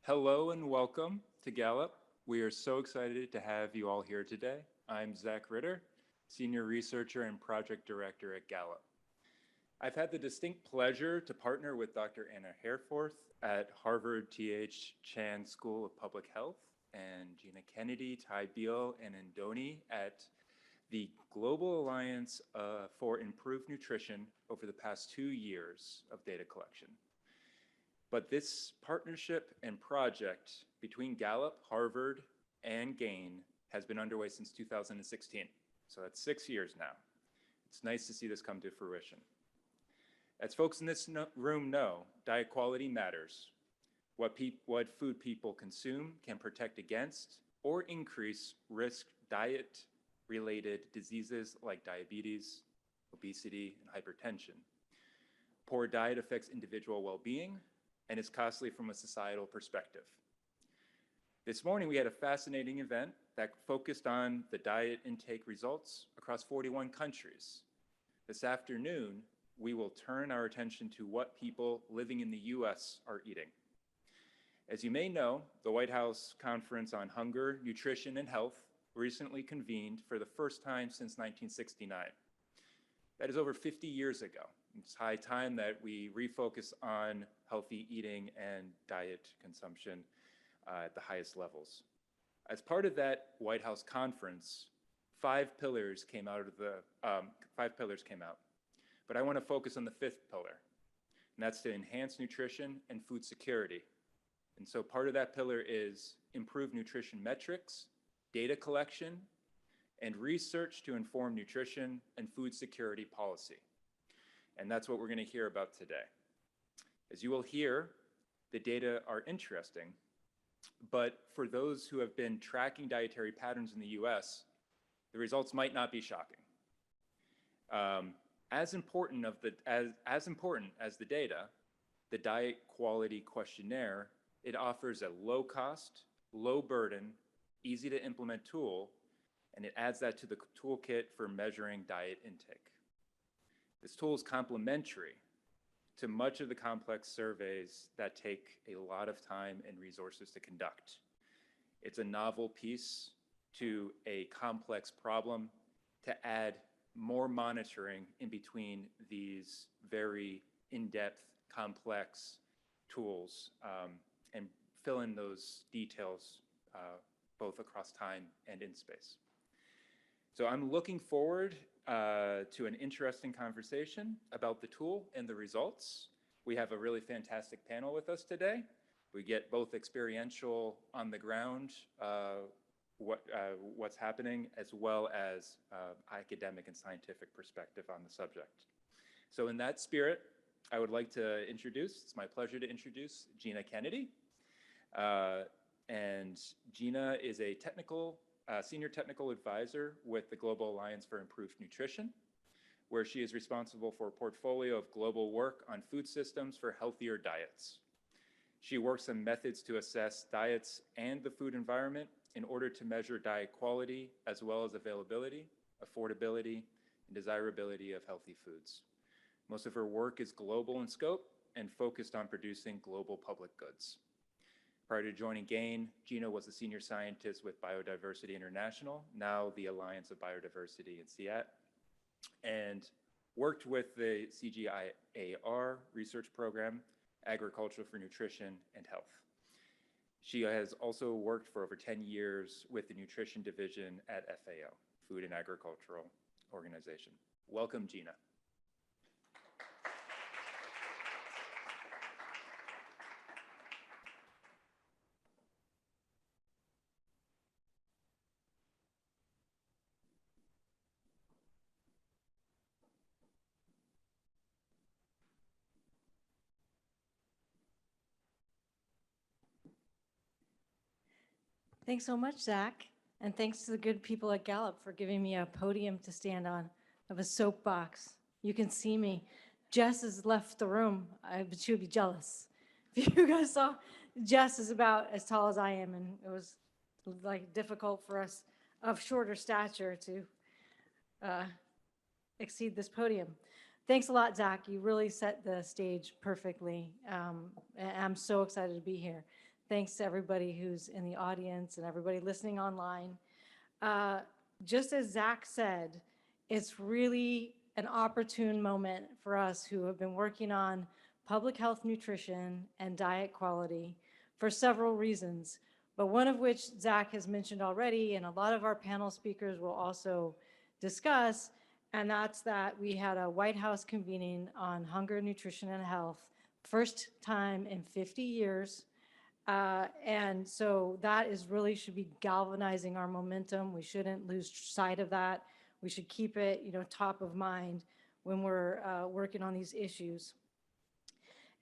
Hello and welcome to Gallup. We are so excited to have you all here today. I'm Zacc Ritter, Senior Researcher and Project Director at Gallup. I've had the distinct pleasure to partner with Dr. Anna Herforth at Harvard T.H. Chan School of Public Health and Gina Kennedy, Beal, and Andoni at the Global Alliance for Improved Nutrition over the past 2 years of data collection. But this partnership and project between Gallup, Harvard, and GAIN has been underway since 2016. So that's 6 years now. It's nice to see this come to fruition. As folks in this room know, diet quality matters. What food people consume can protect against or increase risk diet-related diseases like diabetes, obesity, and hypertension. Poor diet affects individual well-being and is costly from a societal perspective. This morning, we had a fascinating event that focused on the diet intake results across 41 countries. This afternoon, we will turn our attention to what people living in the US are eating. As you may know, the White House Conference on Hunger, Nutrition, and Health recently convened for the first time since 1969. That is over 50 years ago. It's high time that we refocus on healthy eating and diet consumption at the highest levels. As part of that White House conference, five pillars came out. But I want to focus on the fifth pillar, and that's to enhance nutrition and food security. And so part of that pillar is improve nutrition metrics, data collection, and research to inform nutrition and food security policy. And that's what we're going to hear about today. As you will hear, the data are interesting, but for those who have been tracking dietary patterns in the US, the results might not be shocking. As important as the data, the Diet Quality Questionnaire, it offers a low-cost, low-burden, easy-to-implement tool, and it adds that to the toolkit for measuring diet intake. This tool is complementary to much of the complex surveys that take a lot of time and resources to conduct. It's a novel piece to a complex problem to add more monitoring in between these very in-depth, complex tools and fill in those details both across time and in space. So I'm looking forward to an interesting conversation about the tool and the results. We have a really fantastic panel with us today. We get both experiential on the ground, what's happening, as well as academic and scientific perspective on the subject. So in that spirit, I would like to it's my pleasure to introduce Gina Kennedy. And Gina is a senior technical advisor with the Global Alliance for Improved Nutrition, where she is responsible for a portfolio of global work on food systems for healthier diets. She works on methods to assess diets and the food environment in order to measure diet quality, as well as availability, affordability, and desirability of healthy foods. Most of her work is global in scope and focused on producing global public goods. Prior to joining GAIN, Gina was a senior scientist with Biodiversity International, now the Alliance of Biodiversity in CSPI, and worked with the CGIAR research program, Agriculture for Nutrition and Health. She has also worked for over 10 years with the nutrition division at FAO, Food and Agricultural Organization. Welcome, Gina. Thanks so much, Zacc, and thanks to the good people at Gallup for giving me a podium to stand on. I have a soapbox. You can see me. Jess has left the room, but she would be jealous. If you guys saw, Jess is about as tall as I am, and it was like difficult for us of shorter stature to exceed this podium. Thanks a lot, Zacc. You really set the stage perfectly. I'm so excited to be here. Thanks to everybody who's in the audience and everybody listening online. Just as Zacc said, it's really an opportune moment for us who have been working on public health nutrition and diet quality for several reasons, but one of which Zacc has mentioned already, and a lot of our panel speakers will also discuss, and that's that we had a White House convening on hunger, nutrition, and health, first time in 50 years. And so that is really should be galvanizing our momentum. We shouldn't lose sight of that. We should keep it, top of mind when we're working on these issues.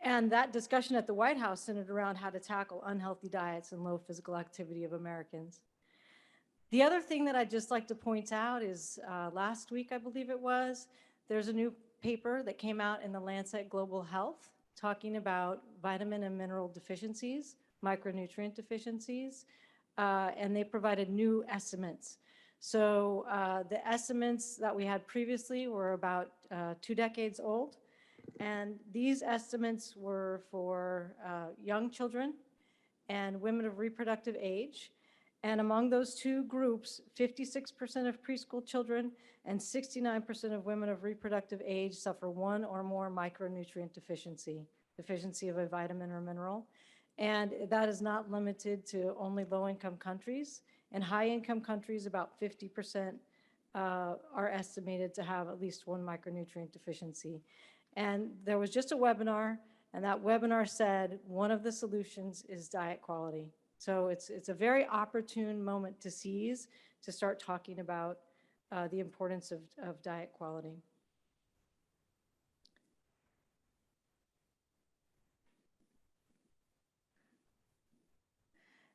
And that discussion at the White House centered around how to tackle unhealthy diets and low physical activity of Americans. The other thing that I'd just like to point out is last week, I believe it was, there's a new paper that came out in the Lancet Global Health talking about vitamin and mineral deficiencies, micronutrient deficiencies, and they provided new estimates. So the estimates that we had previously were about 2 decades old, and these estimates were for young children and women of reproductive age. And among those two groups, 56% of preschool children and 69% of women of reproductive age suffer one or more micronutrient deficiency of a vitamin or mineral. And that is not limited to only low-income countries. In high-income countries, about 50% are estimated to have at least one micronutrient deficiency. And there was just a webinar, and that webinar said one of the solutions is diet quality. So it's a very opportune moment to seize to start talking about the importance of diet quality.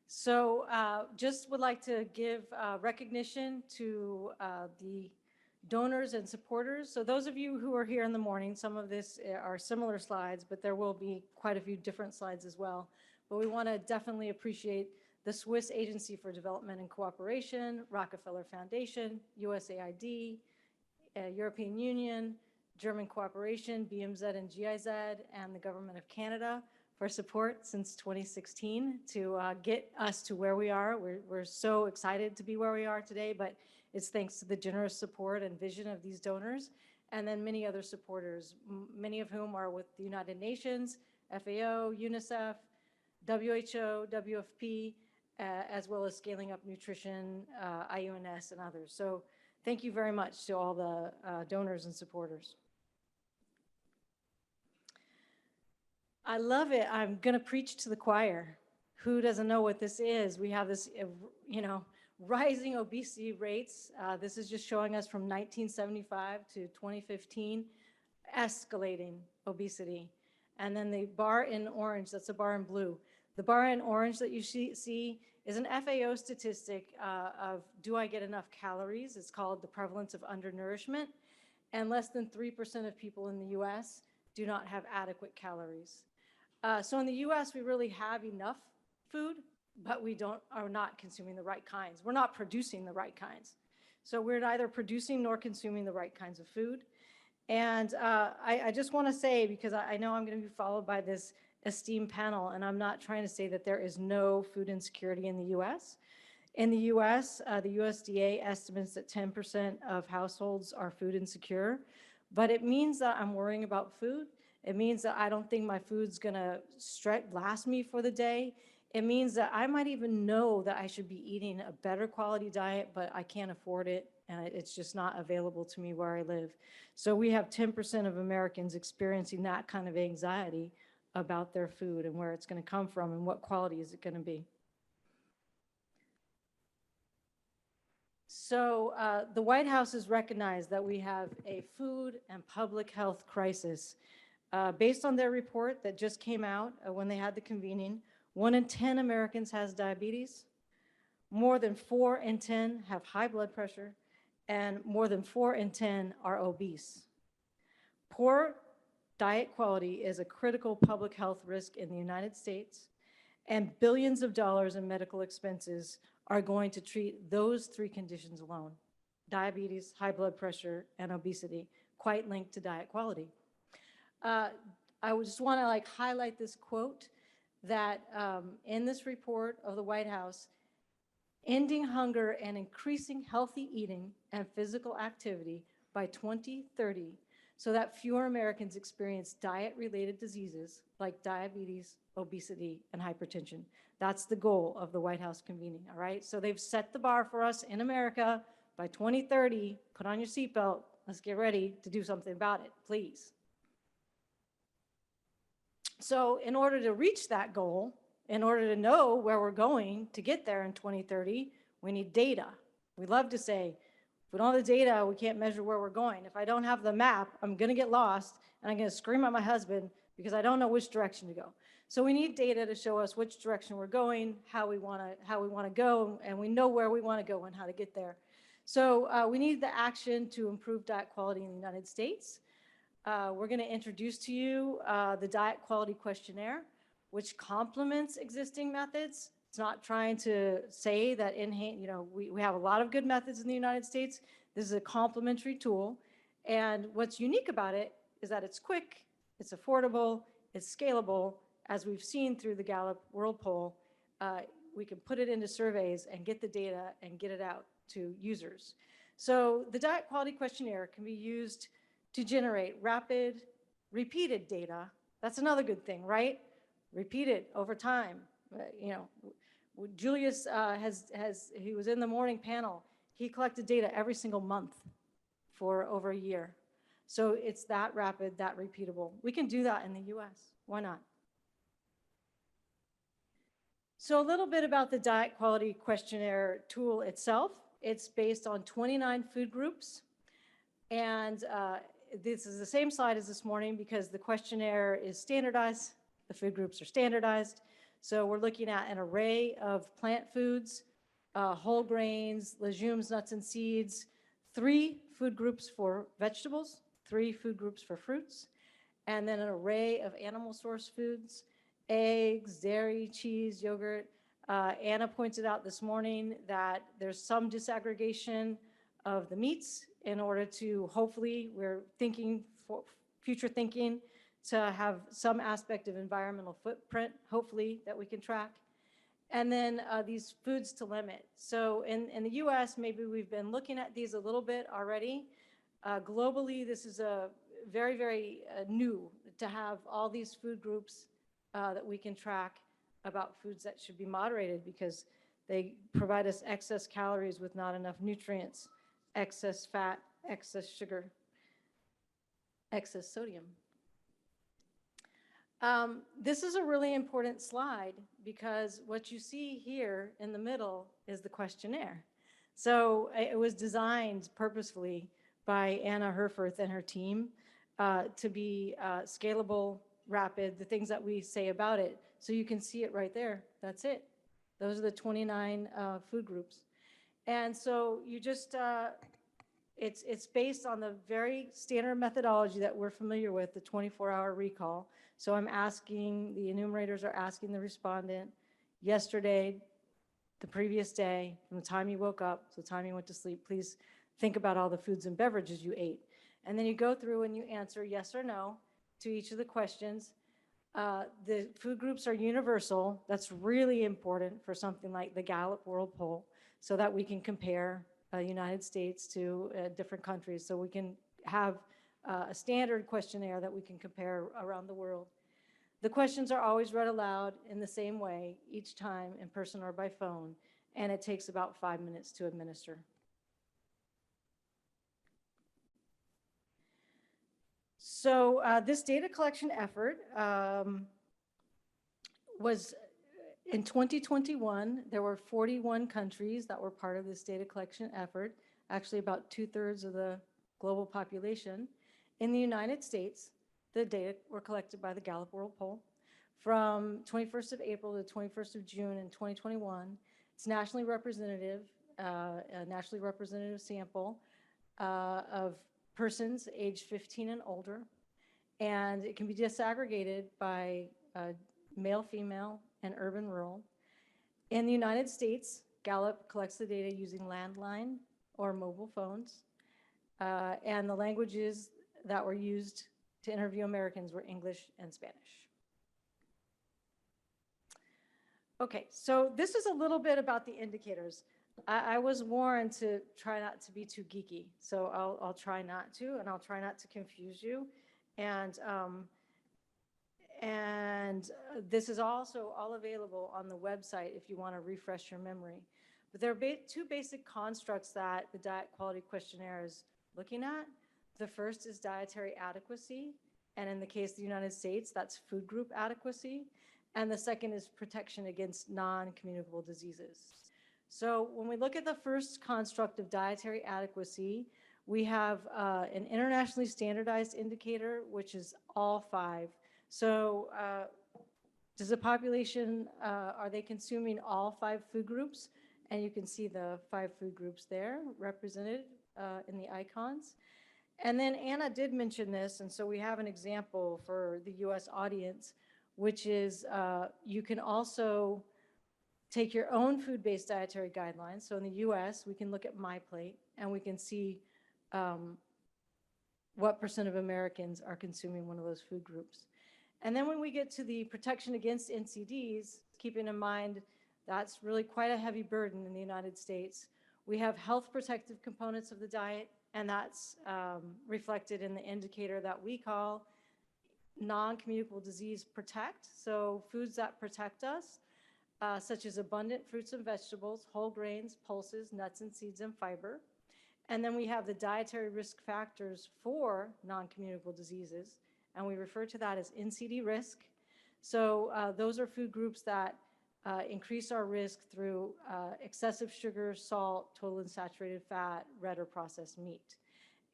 So just would like to give recognition to the donors and supporters. So those of you who are here in the morning, some of this are similar slides, but there will be quite a few different slides as well. But we want to definitely appreciate the Swiss Agency for Development and Cooperation, Rockefeller Foundation, USAID, European Union, German Cooperation, BMZ and GIZ, and the Government of Canada for support since 2016 to get us to where we are. We're so excited to be where we are today, but it's thanks to the generous support and vision of these donors, and then many other supporters, many of whom are with the United Nations, FAO, UNICEF, WHO, WFP, as well as Scaling Up Nutrition, IUNS, and others. So thank you very much to all the donors and supporters. I love it. I'm going to preach to the choir. Who doesn't know what this is? We have this, rising obesity rates. This is just showing us from 1975 to 2015, escalating obesity. And then the bar in orange, that's a bar in blue. The bar in orange that you see is an FAO statistic of do I get enough calories? It's called the prevalence of undernourishment. And less than 3% of people in the US do not have adequate calories. So in the US, we really have enough food, but we are not consuming the right kinds. We're not producing the right kinds. So we're neither producing nor consuming the right kinds of food. And I just want to say, because I know I'm going to be followed by this esteemed panel, and I'm not trying to say that there is no food insecurity in the US. In the US, the USDA estimates that 10% of households are food insecure, but it means that I'm worrying about food. It means that I don't think my food's going to last me for the day. It means that I might even know that I should be eating a better quality diet, but I can't afford it, and it's just not available to me where I live. So we have 10% of Americans experiencing that kind of anxiety about their food and where it's going to come from and what quality is it going to be. So the White House has recognized that we have a food and public health crisis. Based on their report that just came out when they had the convening, 1 in 10 Americans has diabetes, more than 4 in 10 have high blood pressure, and more than 4 in 10 are obese. Poor diet quality is a critical public health risk in the United States, and billions of dollars in medical expenses are going to treat those 3 conditions alone: diabetes, high blood pressure, and obesity, quite linked to diet quality. I just want to highlight this quote. that in this report of the White House, ending hunger and increasing healthy eating and physical activity by 2030 so that fewer Americans experience diet-related diseases like diabetes, obesity, and hypertension. That's the goal of the White House convening, all right? So they've set the bar for us in America by 2030. Put on your seatbelt. Let's get ready to do something about it, please. So in order to reach that goal, in order to know where we're going to get there in 2030, we need data. We love to say, if we don't have the data, we can't measure where we're going. If I don't have the map, I'm going to get lost, and I'm going to scream at my husband because I don't know which direction to go. So we need data to show us which direction we're going, how we want to go, and we know where we want to go and how to get there. So we need the action to improve diet quality in the United States. We're going to introduce to you the Diet Quality Questionnaire, which complements existing methods. It's not trying to say that we have a lot of good methods in the United States. This is a complementary tool. And what's unique about it is that it's quick, it's affordable, it's scalable. As we've seen through the Gallup World Poll, we can put it into surveys and get the data and get it out to users. So the Diet Quality Questionnaire can be used to generate rapid, repeated data. That's another good thing, right? Repeated over time. Julius he was in the morning panel. He collected data every single month for over a year. So it's that rapid, that repeatable. We can do that in the US. Why not? So a little bit about the Diet Quality Questionnaire tool itself. It's based on 29 food groups. And this is the same slide as this morning because the questionnaire is standardized. The food groups are standardized. So we're looking at an array of plant foods, whole grains, legumes, nuts, and seeds, 3 food groups for vegetables, 3 food groups for fruits, and then an array of animal source foods, eggs, dairy, cheese, yogurt. Anna pointed out this morning that there's some disaggregation of the meats in order to hopefully, we're thinking for future thinking, to have some aspect of environmental footprint, hopefully, that we can track. And then these foods to limit. So in the US, maybe we've been looking at these a little bit already. Globally, this is a very, very new to have all these food groups that we can track about foods that should be moderated because they provide us excess calories with not enough nutrients, excess fat, excess sugar, excess sodium. This is a really important slide because what you see here in the middle is the questionnaire. So it was designed purposefully by Anna Herforth and her team to be scalable, rapid, the things that we say about it. So you can see it right there. That's it. Those are the 29 food groups. And so you just, it's based on the very standard methodology that we're familiar with, the 24-hour recall. So I'm asking, the enumerators are asking the respondent yesterday, the previous day, from the time you woke up to the time you went to sleep, please think about all the foods and beverages you ate. And then you go through and you answer yes or no to each of the questions. The food groups are universal. That's really important for something like the Gallup World Poll so that we can compare United States to different countries. So we can have a standard questionnaire that we can compare around the world. The questions are always read aloud in the same way each time, in person or by phone, and it takes about 5 minutes to administer. So this data collection effort was in 2021, there were 41 countries that were part of this data collection effort, actually about 2/3 of the global population. In the United States, the data were collected by the Gallup World Poll from 21st of April to 21st of June in 2021. It's nationally representative, a nationally representative sample of persons aged 15 and older, and it can be disaggregated by male, female, and urban, rural. In the United States, Gallup collects the data using landline or mobile phones, and the languages that were used to interview Americans were English and Spanish. Okay, so this is a little bit about the indicators. I was warned to try not to be too geeky, so I'll try not to, and I'll try not to confuse you. And this is also all available on the website if you want to refresh your memory. But there are two basic constructs that the Diet Quality Questionnaire is looking at. The first is dietary adequacy, and in the case of the United States, that's food group adequacy. And the second is protection against non-communicable diseases. So when we look at the first construct of dietary adequacy, we have an internationally standardized indicator, which is all 5. So does the population, are they consuming all 5 food groups? And you can see the 5 food groups there represented in the icons. And then Anna did mention this, and so we have an example for the US audience, which is you can also take your own food-based dietary guidelines. So in the US, we can look at MyPlate, and we can see what % of Americans are consuming one of those food groups. And then when we get to the protection against NCDs, keeping in mind that's really quite a heavy burden in the United States, we have health protective components of the diet, and that's reflected in the indicator that we call non-communicable disease protect. So foods that protect us, such as abundant fruits and vegetables, whole grains, pulses, nuts and seeds, and fiber. And then we have the dietary risk factors for non-communicable diseases, and we refer to that as NCD risk. So those are food groups that increase our risk through excessive sugar, salt, total unsaturated fat, red or processed meat.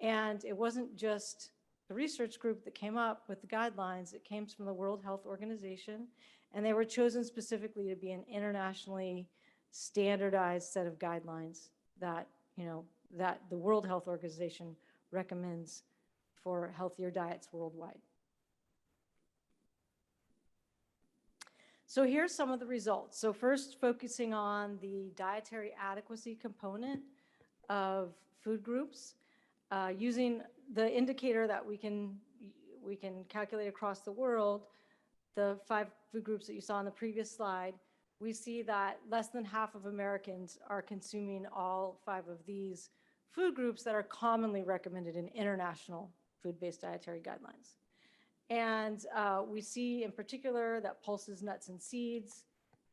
And it wasn't just the research group that came up with the guidelines. It came from the World Health Organization, and they were chosen specifically to be an internationally standardized set of guidelines that, that the World Health Organization recommends for healthier diets worldwide. So here's some of the results. So first, focusing on the dietary adequacy component of food groups, using the indicator that we can calculate across the world, the 5 food groups that you saw on the previous slide, we see that less than half of Americans are consuming all 5 of these food groups that are commonly recommended in international food-based dietary guidelines. And we see in particular that pulses, nuts, and seeds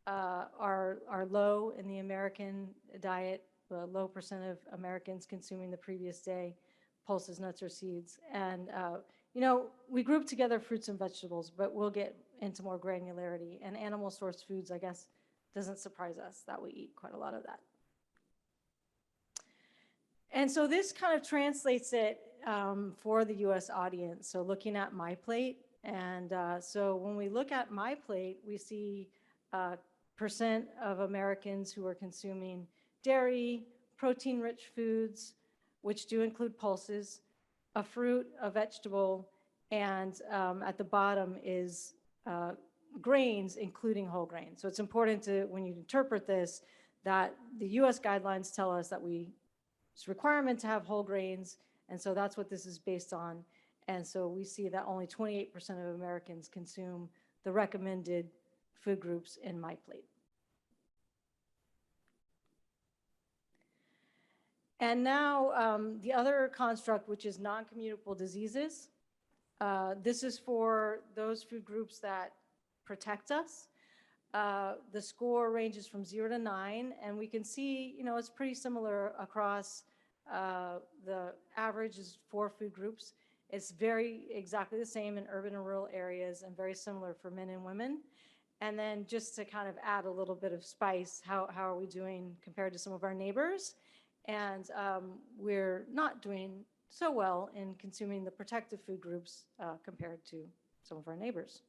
are low in the American diet, a low % of Americans consuming the previous day pulses, nuts, or seeds. And, we group together fruits and vegetables, but we'll get into more granularity. And animal source foods, I guess, doesn't surprise us that we eat quite a lot of that. And so this kind of translates it for the US audience. So looking at MyPlate, and so when we look at MyPlate, we see % of Americans who are consuming dairy, protein-rich foods, which do include pulses, a fruit, a vegetable, and at the bottom is grains, including whole grains. So it's important to, when you interpret this, that the US guidelines tell us that it's a requirement to have whole grains, and so that's what this is based on. And so we see that only 28% of Americans consume the recommended food groups in MyPlate. And now the other construct, which is non-communicable diseases. This is for those food groups that protect us. The score ranges from 0 to 9, and we can see, it's pretty similar across the average is 4 food groups. It's exactly the same in urban and rural areas, and very similar for men and women. And then just to kind of add a little bit of spice, how are we doing compared to some of our neighbors? And we're not doing so well in consuming the protective food groups compared to some of our neighbors.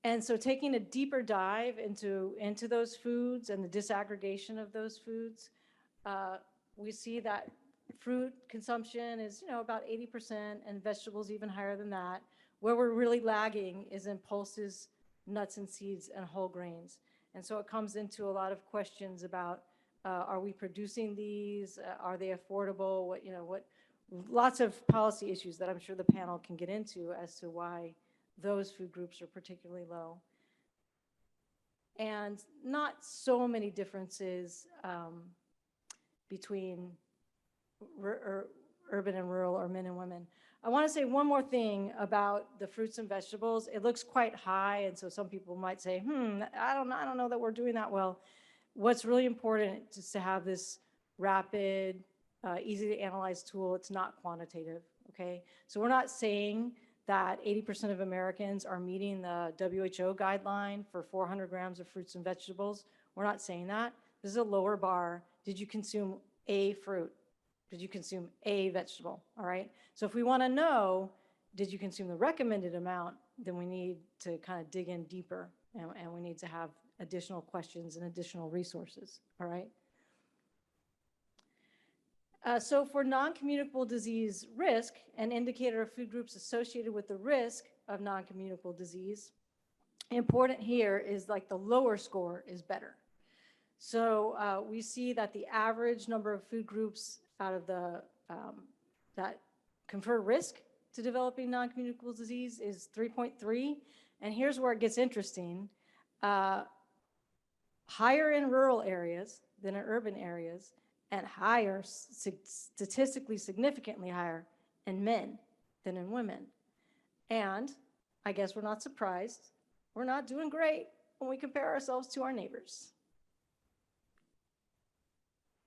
And so taking a deeper dive into those foods and the disaggregation of those foods, we see that fruit consumption is, about 80%, and vegetables even higher than that. Where we're really lagging is in pulses, nuts and seeds, and whole grains. And so it comes into a lot of questions about, are we producing these? Are they affordable? Lots of policy issues that I'm sure the panel can get into as to why those food groups are particularly low. And not so many differences between urban and rural, or men and women. I want to say one more thing about the fruits and vegetables. It looks quite high, and so some people might say, I don't know that we're doing that well. What's really important is to have this rapid, easy to analyze tool. It's not quantitative, okay? So we're not saying that 80% of Americans are meeting the WHO guideline for 400 grams of fruits and vegetables. We're not saying that. This is a lower bar. Did you consume a fruit? Did you consume a vegetable? All right. So if we want to know, did you consume the recommended amount, then we need to kind of dig in deeper, and we need to have additional questions and additional resources. All right. So for non-communicable disease risk, an indicator of food groups associated with the risk of non-communicable disease, important here is like the lower score is better. So we see that the average number of food groups out of the that confer risk to developing non-communicable disease is 3.3. And here's where it gets interesting. Higher in rural areas than in urban areas, and higher, statistically significantly higher in men than in women. And I guess we're not surprised. We're not doing great when we compare ourselves to our neighbors.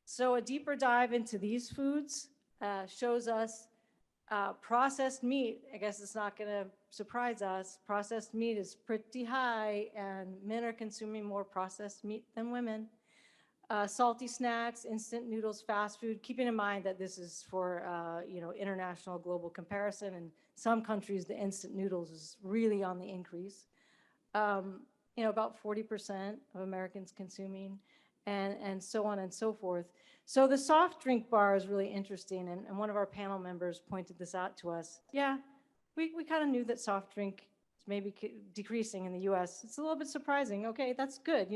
So a deeper dive into these foods shows us processed meat. I guess it's not going to surprise us. Processed meat is pretty high, and men are consuming more processed meat than women. Salty snacks, instant noodles, fast food, keeping in mind that this is for international global comparison. In some countries, the instant noodles is really on the increase. About 40% of Americans consuming, and so on and so forth. So the soft drink bar is really interesting, and one of our panel members pointed this out to us. Yeah, we kind of knew that soft drink is maybe decreasing in the US. It's a little bit surprising. Okay, that's good.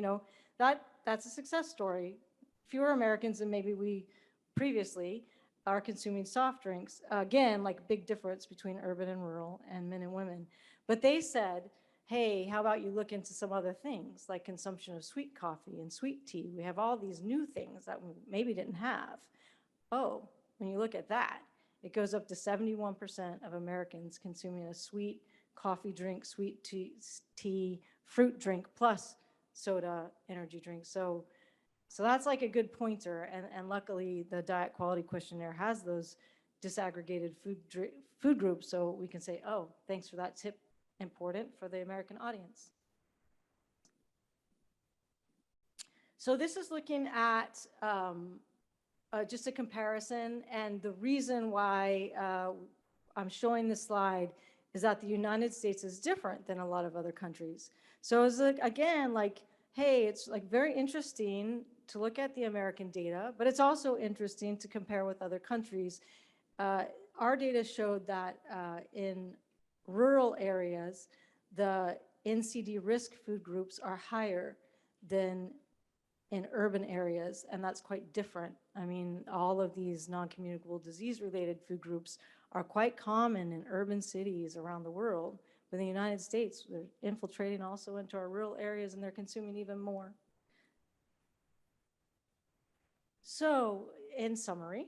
That's a success story. Fewer Americans than maybe we previously are consuming soft drinks. Again, like big difference between urban and rural and men and women. But they said, hey, how about you look into some other things like consumption of sweet coffee and sweet tea? We have all these new things that we maybe didn't have. Oh, when you look at that, it goes up to 71% of Americans consuming a sweet coffee drink, sweet tea, fruit drink, plus soda, energy drink. So that's like a good pointer, and luckily the Diet Quality Questionnaire has those disaggregated food groups, so we can say, oh, thanks for that tip, important for the American audience. So this is looking at just a comparison, and the reason why I'm showing this slide is that the United States is different than a lot of other countries. So it's again, like, hey, it's like very interesting to look at the American data, but it's also interesting to compare with other countries. Our data showed that in rural areas, the NCD risk food groups are higher than in urban areas, and that's quite different. I mean, all of these non-communicable disease-related food groups are quite common in urban cities around the world. But in the United States, they're infiltrating also into our rural areas, and they're consuming even more. So, in summary,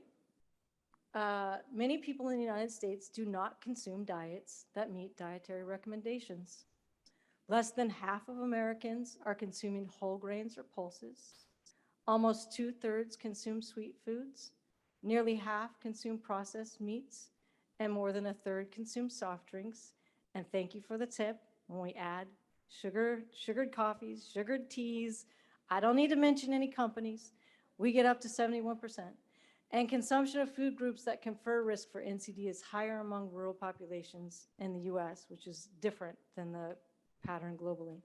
many people in the United States do not consume diets that meet dietary recommendations. Less than half of Americans are consuming whole grains or pulses. Almost 2/3 consume sweet foods. Nearly half consume processed meats, and more than 1/3 consume soft drinks. And thank you for the tip. When we add sugared coffees, sugared teas, I don't need to mention any companies, we get up to 71%. And consumption of food groups that confer risk for NCD is higher among rural populations in the US, which is different than the pattern globally.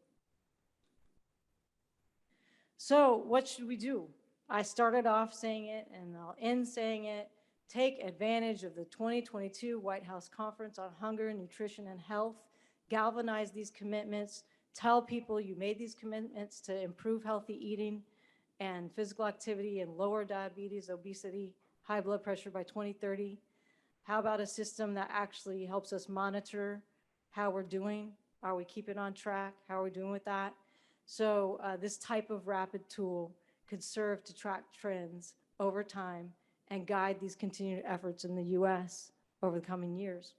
So what should we do? I started off saying it, and I'll end saying it. Take advantage of the 2022 White House Conference on Hunger, Nutrition, and Health. Galvanize these commitments. Tell people you made these commitments to improve healthy eating and physical activity and lower diabetes, obesity, high blood pressure by 2030. How about a system that actually helps us monitor how we're doing. Are we keeping on track? How are we doing with that? So this type of rapid tool could serve to track trends over time and guide these continued efforts in the US over the coming years.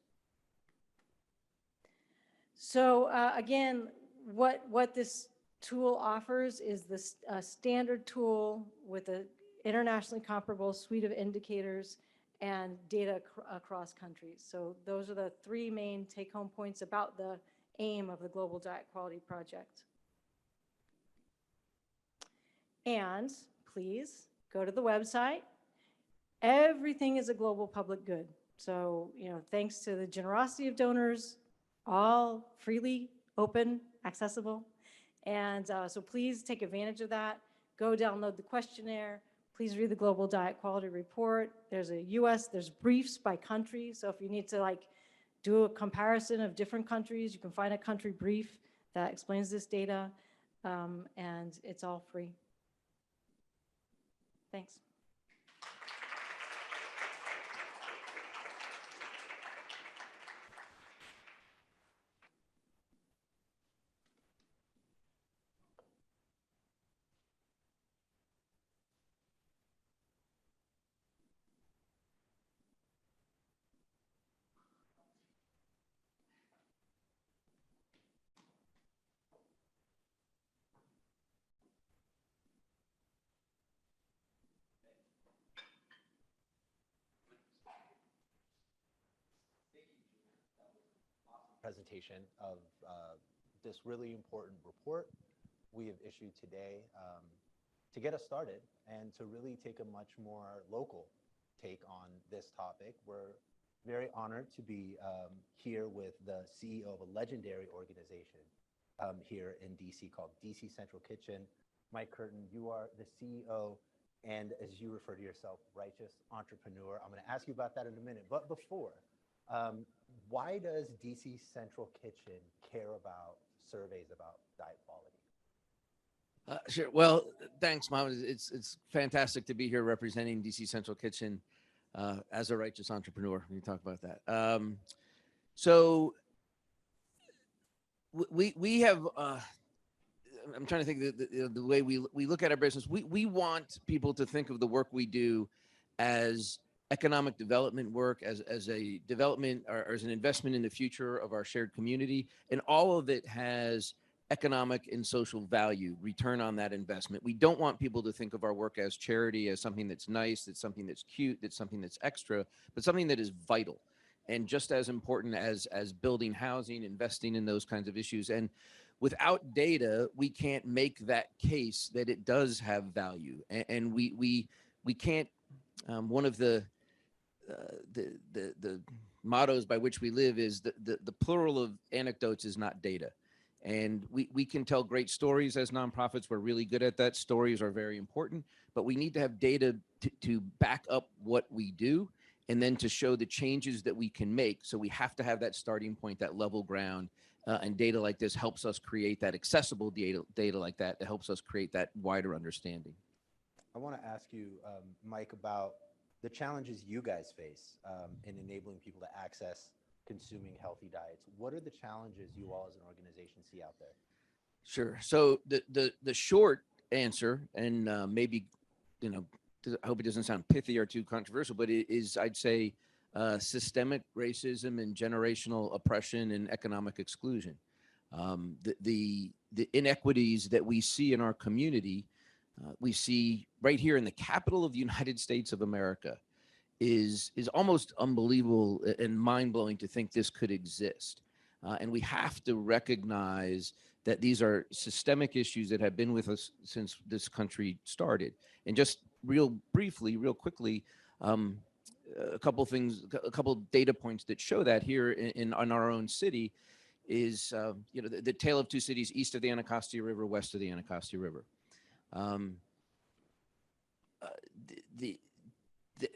So again, what this tool offers is this standard tool with an internationally comparable suite of indicators and data across countries. So those are the three main take-home points about the aim of the Global Diet Quality Project. And please go to the website. Everything is a global public good. So, thanks to the generosity of donors, all freely, open, accessible. And so please take advantage of that. Go download the questionnaire. Please read the Global Diet Quality Report. There's there's briefs by country. So if you need to do a comparison of different countries, you can find a country brief that explains this data, and it's all free. Thanks. Presentation of this really important report we have issued today to get us started and to really take a much more local take on this topic. We're very honored to be here with the CEO of a legendary organization here in DC called DC Central Kitchen. Mike Curtin, you are the CEO and, as you refer to yourself, righteous entrepreneur. I'm going to ask you about that in a minute, but before, why does DC Central Kitchen care about surveys about diet quality? Sure. Well, thanks, Mom. It's fantastic to be here representing DC Central Kitchen as a righteous entrepreneur. We talk about that. So we have. I'm trying to think the way we look at our business. We want people to think of the work we do as economic development work, as a development or as an investment in the future of our shared community, and all of it has economic and social value, return on that investment. We don't want people to think of our work as charity, as something that's nice, that's something that's cute, that's something that's extra, but something that is vital and just as important as building housing, investing in those kinds of issues. And without data, we can't make that case that it does have value. And we can't. One of the mottos by which we live is the plural of anecdotes is not data. And we can tell great stories as nonprofits. We're really good at that. Stories are very important, but we need to have data to back up what we do and then to show the changes that we can make. So we have to have that starting point, that level ground, and data like this helps us create that accessible data like that helps us create that wider understanding. I want to ask you, Mike, about the challenges you guys face in enabling people to access consuming healthy diets. What are the challenges you all as an organization see out there? Sure. So the short answer, and maybe, I hope it doesn't sound pithy or too controversial, but it is, I'd say, systemic racism and generational oppression and economic exclusion. The inequities that we see in our community, we see right here in the capital of the United States of America, is almost unbelievable and mind-blowing to think this could exist. And we have to recognize that these are systemic issues that have been with us since this country started. And just real quickly, a couple data points that show that here in our own city is, the tale of two cities, east of the Anacostia River, west of the Anacostia River.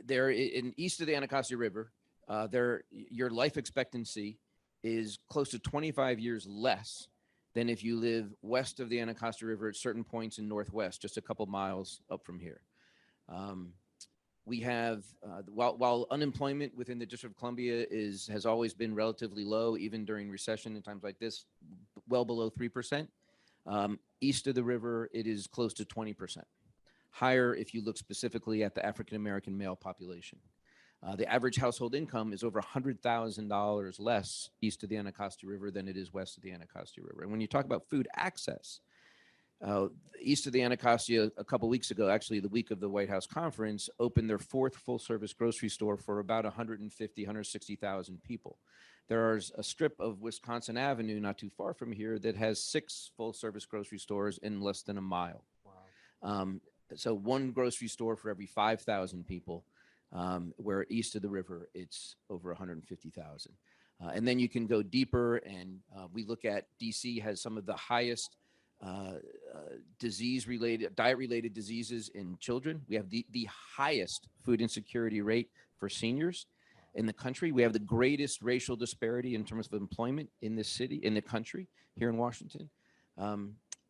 There in east of the Anacostia River, your life expectancy is close to 25 years less than if you live west of the Anacostia River at certain points in Northwest, just a couple miles up from here. We have, while unemployment within the District of Columbia has always been relatively low, even during recession and times like this, well below 3%. East of the river, it is close to 20%. Higher if you look specifically at the African-American male population. The average household income is over $100,000 less east of the Anacostia River than it is west of the Anacostia River. And when you talk about food access, east of the Anacostia a couple weeks ago, actually the week of the White House conference, opened their 4th full-service grocery store for about 160,000 people. There is a strip of Wisconsin Avenue not too far from here that has 6 full-service grocery stores in less than a mile. Wow. So one grocery store for every 5,000 people, where east of the river, it's over 150,000. And then you can go deeper, and we look at DC has some of the highest diet-related diseases in children. We have the highest food insecurity rate for seniors in the country. We have the greatest racial disparity in terms of employment in this city, in the country, here in Washington.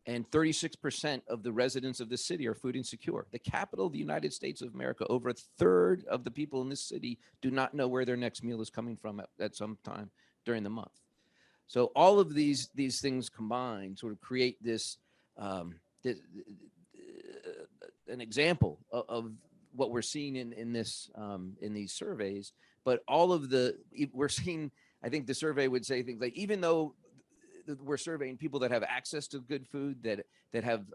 And 36% of the residents of this city are food insecure. The capital of the United States of America, over a third of the people in this city do not know where their next meal is coming from at some time during the month. So all of these things combined sort of create this, an example of what we're seeing in these surveys. But all of we're seeing, I think the survey would say things like, even though we're surveying people that have access to good food, that have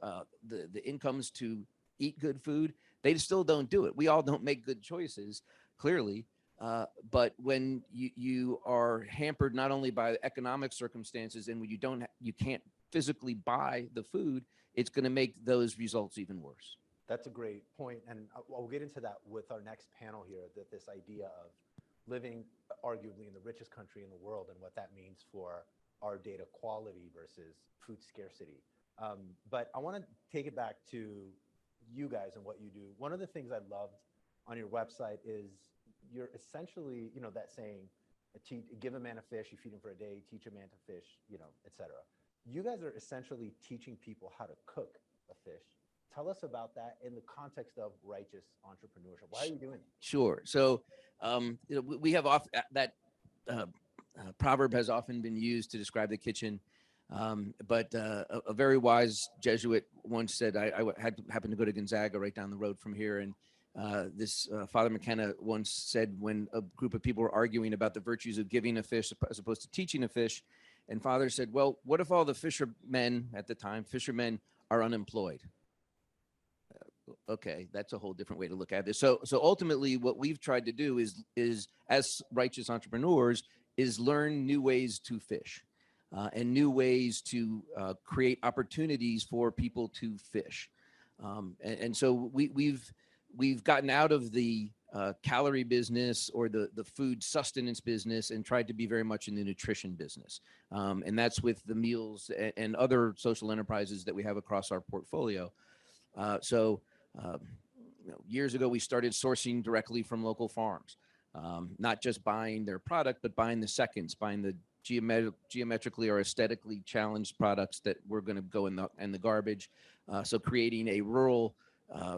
the incomes to eat good food, they still don't do it. We all don't make good choices, clearly. But when you are hampered not only by economic circumstances and when you can't physically buy the food, it's going to make those results even worse. That's a great point, and I'll get into that with our next panel here, that this idea of living arguably in the richest country in the world and what that means for our data quality versus food scarcity. But I want to take it back to you guys and what you do. One of the things I loved on your website is you're essentially, that saying, give a man a fish, you feed him for a day, teach a man to fish, et cetera. You guys are essentially teaching people how to cook a fish. Tell us about that in the context of righteous entrepreneurship. Why are you doing it? Sure. So, we have that proverb has often been used to describe the kitchen. But a very wise Jesuit once said, I happened to go to Gonzaga right down the road from here. And this Father McKenna once said, when a group of people were arguing about the virtues of giving a fish as opposed to teaching a fish, and Father said, well, what if all the fishermen at the time, are unemployed? Okay, that's a whole different way to look at this. So ultimately, what we've tried to do is as righteous entrepreneurs, is learn new ways to fish and new ways to create opportunities for people to fish. And so we've gotten out of the calorie business or the food sustenance business and tried to be very much in the nutrition business. And that's with the meals and other social enterprises that we have across our portfolio. Years ago, we started sourcing directly from local farms, not just buying their product, but buying the seconds, buying the geometrically or aesthetically challenged products that were going to go in the garbage. So creating a rural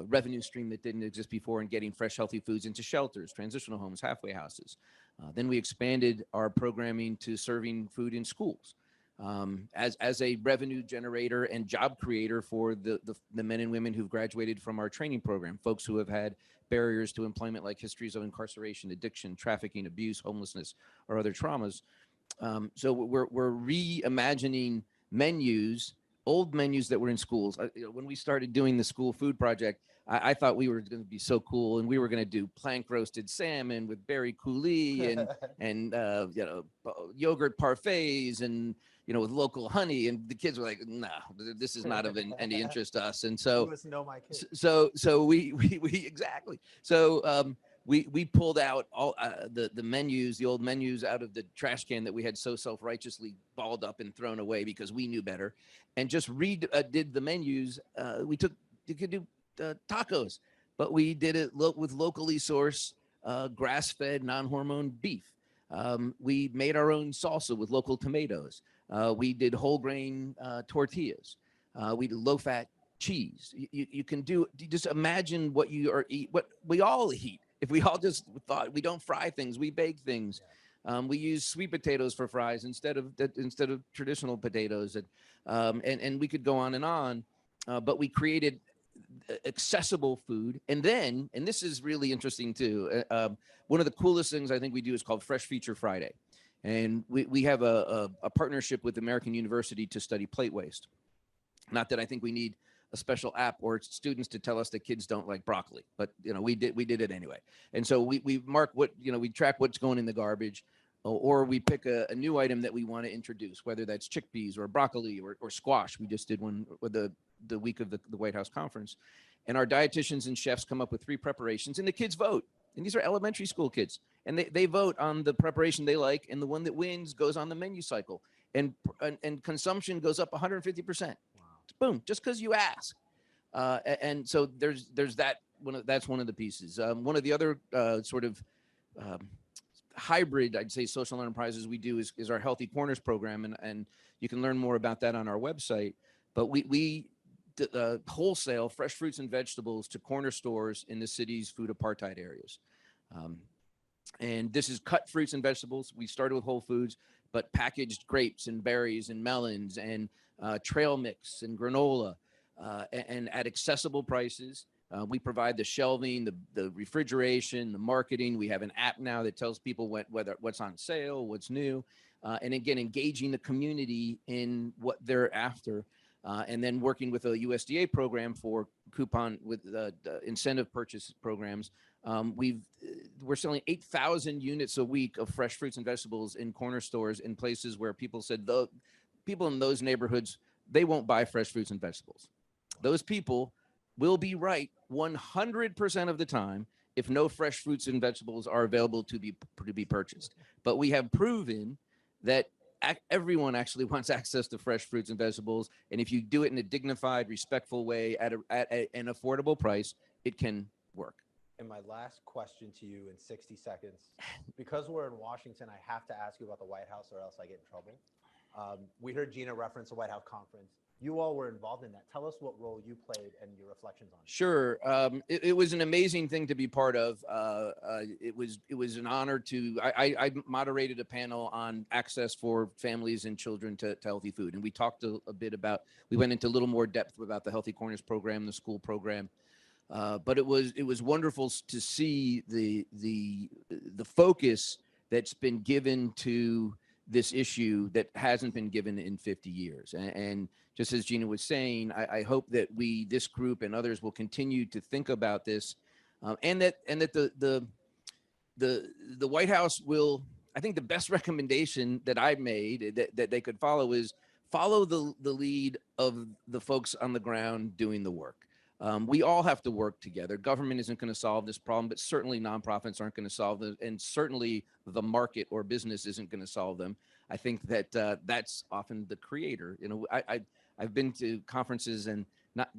revenue stream that didn't exist before and getting fresh, healthy foods into shelters, transitional homes, halfway houses. Then we expanded our programming to serving food in schools. As a revenue generator and job creator for the men and women who've graduated from our training program, folks who have had barriers to employment like histories of incarceration, addiction, trafficking, abuse, homelessness, or other traumas. So we're reimagining menus, old menus that were in schools. When we started doing the school food project, I thought we were going to be so cool, and we were going to do plank roasted salmon with berry coulis and yogurt parfaits and with local honey. And the kids were like, "No, this is not of any interest to us." And so, so we exactly. So we pulled out all the menus, the old menus, out of the trash can that we had so self-righteously balled up and thrown away because we knew better, and just did the menus. You could do tacos, but we did it with locally sourced grass-fed non-hormone beef. We made our own salsa with local tomatoes. We did whole grain tortillas. We did low-fat cheese. You can do, you just imagine what you are eat, what we all eat. If we all just thought, we don't fry things, we bake things. We use sweet potatoes for fries instead of traditional potatoes, and we could go on and on. But we created accessible food, and then, and this is really interesting too. One of the coolest things I think we do is called Fresh Feature Friday, and we have a partnership with American University to study plate waste. Not that I think we need a special app or students to tell us that kids don't like broccoli, but we did it anyway. And so we mark what, we track what's going in the garbage, or we pick a new item that we want to introduce, whether that's chickpeas or broccoli or squash. We just did one with the week of the White House conference, and our dietitians and chefs come up with 3 preparations, and the kids vote. And these are elementary school kids, and they vote on the preparation they like, and the one that wins goes on the menu cycle, and consumption goes up 150%. Boom, just because you ask. And so there's that that's one of the pieces. One of the other sort of hybrid, I'd say, social enterprises we do is our Healthy Corners program, and you can learn more about that on our website. But we wholesale fresh fruits and vegetables to corner stores in the city's food apartheid areas. And this is cut fruits and vegetables. We started with Whole Foods, but packaged grapes and berries and melons and trail mix and granola, and at accessible prices. We provide the shelving, the refrigeration, the marketing. We have an app now that tells people what's on sale, what's new, and again, engaging the community in what they're after, and then working with a USDA program for coupon with the incentive purchase programs. We're selling 8,000 units a week of fresh fruits and vegetables in corner stores in places where people said the people in those neighborhoods, they won't buy fresh fruits and vegetables. Those people will be right 100% of the time if no fresh fruits and vegetables are available to be purchased. But we have proven that everyone actually wants access to fresh fruits and vegetables, and if you do it in a dignified, respectful way at an affordable price, it can work. And my last question to you in 60 seconds, because we're in Washington, I have to ask you about the White House or else I get in trouble. We heard Gina reference the White House conference. You all were involved in that. Tell us what role you played and your reflections on it. Sure. It was an amazing thing to be part of. It was an honor to, I moderated a panel on access for families and children to healthy food. And we talked a bit about, we went into a little more depth about the Healthy Corners program, the school program. But it was wonderful to see the focus that's been given to this issue that hasn't been given in 50 years. And just as Gina was saying, I hope that this group and others will continue to think about this, and that the White House will, I think the best recommendation that I've made that they could follow is follow the lead of the folks on the ground doing the work. We all have to work together. Government isn't going to solve this problem, but certainly nonprofits aren't going to solve them, and certainly the market or business isn't going to solve them. I think that that's often the creator. I've been to conferences and not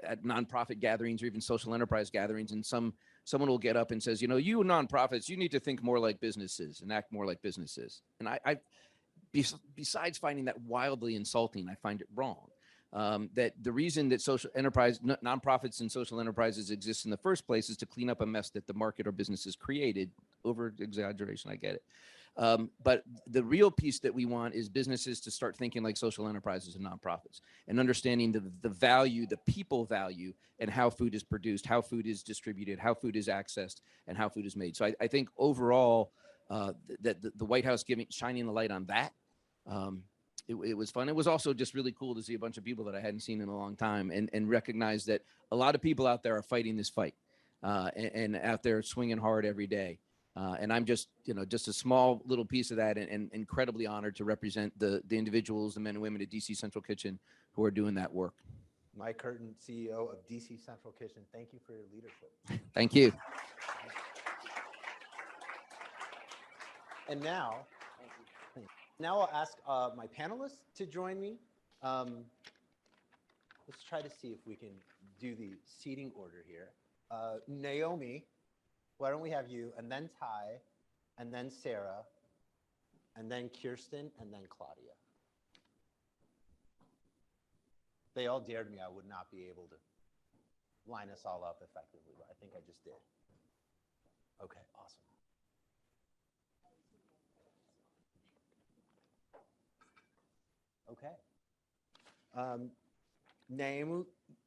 at nonprofit gatherings or even social enterprise gatherings, and someone will get up and says, you nonprofits, you need to think more like businesses and act more like businesses. And I besides finding that wildly insulting, I find it wrong. That the reason that social enterprise, nonprofits and social enterprises exist in the first place is to clean up a mess that the market or businesses created. Over exaggeration, I get it. But the real piece that we want is businesses to start thinking like social enterprises and nonprofits, and understanding the value, the people value, and how food is produced, how food is distributed, how food is accessed, and how food is made. So I think overall that the White House shining the light on that. It was fun. It was also just really cool to see a bunch of people that I hadn't seen in a long time, and recognize that a lot of people out there are fighting this fight, and out there swinging hard every day. And I'm just a small little piece of that, and incredibly honored to represent the individuals, the men and women at DC Central Kitchen who are doing that work. Mike Curtin, CEO of DC Central Kitchen, thank you for your leadership. Thank you. And now I'll ask my panelists to join me. Let's try to see if we can do the seating order here. Naomi, why don't we have you, and then Ty, and then Sara, and then Kirsten, and then Claudia. they all dared me, I would not be able to line us all up effectively, but I think I just did. Okay, awesome. Okay.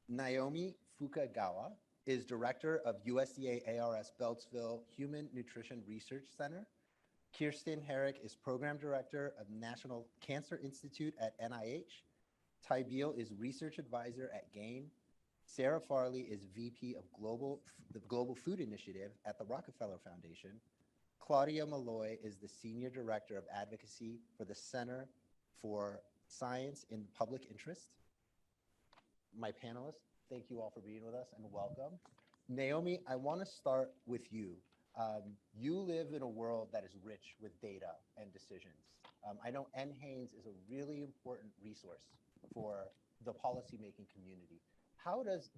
Naomi Fukagawa is director of USDA ARS Beltsville Human Nutrition Research Center. Kirsten Herrick is program director of National Cancer Institute at NIH. Beal is research advisor at GAIN. Sara Farley is VP of the Global Food Initiative at the Rockefeller Foundation. Claudia Malloy is the senior director of advocacy for the Center for Science in Public Interest. My panelists, thank you all for being with us and welcome. Naomi, I want to start with you. You live in a world that is rich with data and decisions. I know NHANES is a really important resource for the policymaking community. How does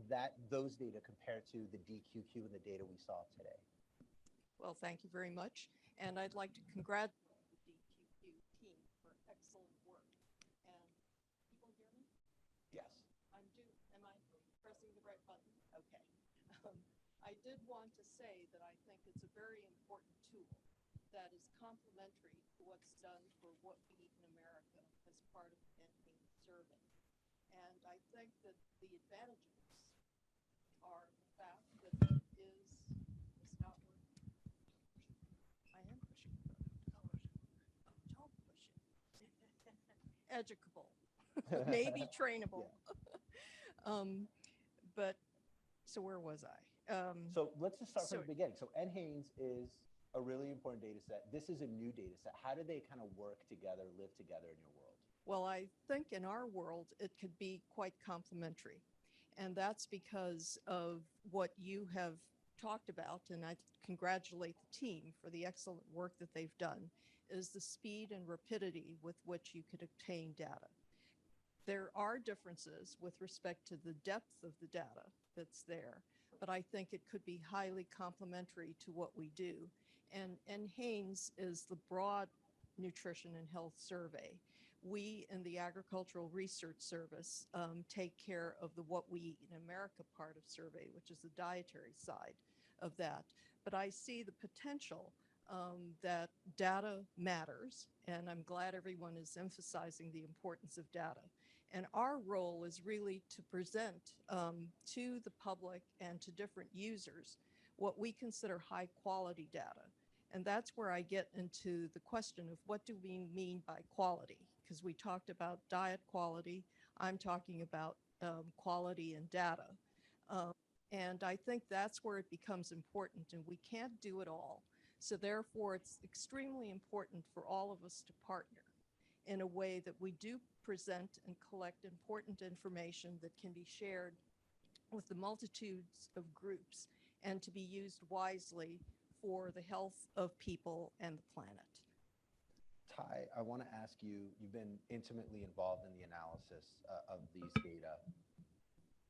those data compare to the DQQ and the data we saw today? Well, thank you very much. And I'd like to congratulate the DQQ team for excellent work. And people hear me? Yes. Am I pressing the right button? Okay. I did want to say that I think it's a very important tool that is complementary to what's done for What We Eat in America as part of the NHANES survey. And I think that the advantages are the fact that it is not working. I am pushing the button. Oh, don't push it. Educable, maybe trainable. But so where was I? So let's just start from so- the beginning. So NHANES is a really important data set. This is a new data set. How do they kind of work together, live together in your world? Well, I think in our world, it could be quite complementary. And that's because of what you have talked about, and I congratulate the team for the excellent work that they've done, is the speed and rapidity with which you could obtain data. There are differences with respect to the depth of the data that's there, but I think it could be highly complementary to what we do. And NHANES is the broad nutrition and health survey. We in the Agricultural Research Service take care of the What We Eat in America part of survey, which is the dietary side of that. But I see the potential that data matters, and I'm glad everyone is emphasizing the importance of data. And our role is really to present to the public and to different users what we consider high quality data. And that's where I get into the question of what do we mean by quality? Because we talked about diet quality, I'm talking about quality in data. And I think that's where it becomes important, and we can't do it all. So therefore, it's extremely important for all of us to partner in a way that we do present and collect important information that can be shared with the multitudes of groups and to be used wisely for the health of people and the planet. Ty, I want to ask you, you've been intimately involved in the analysis of these data.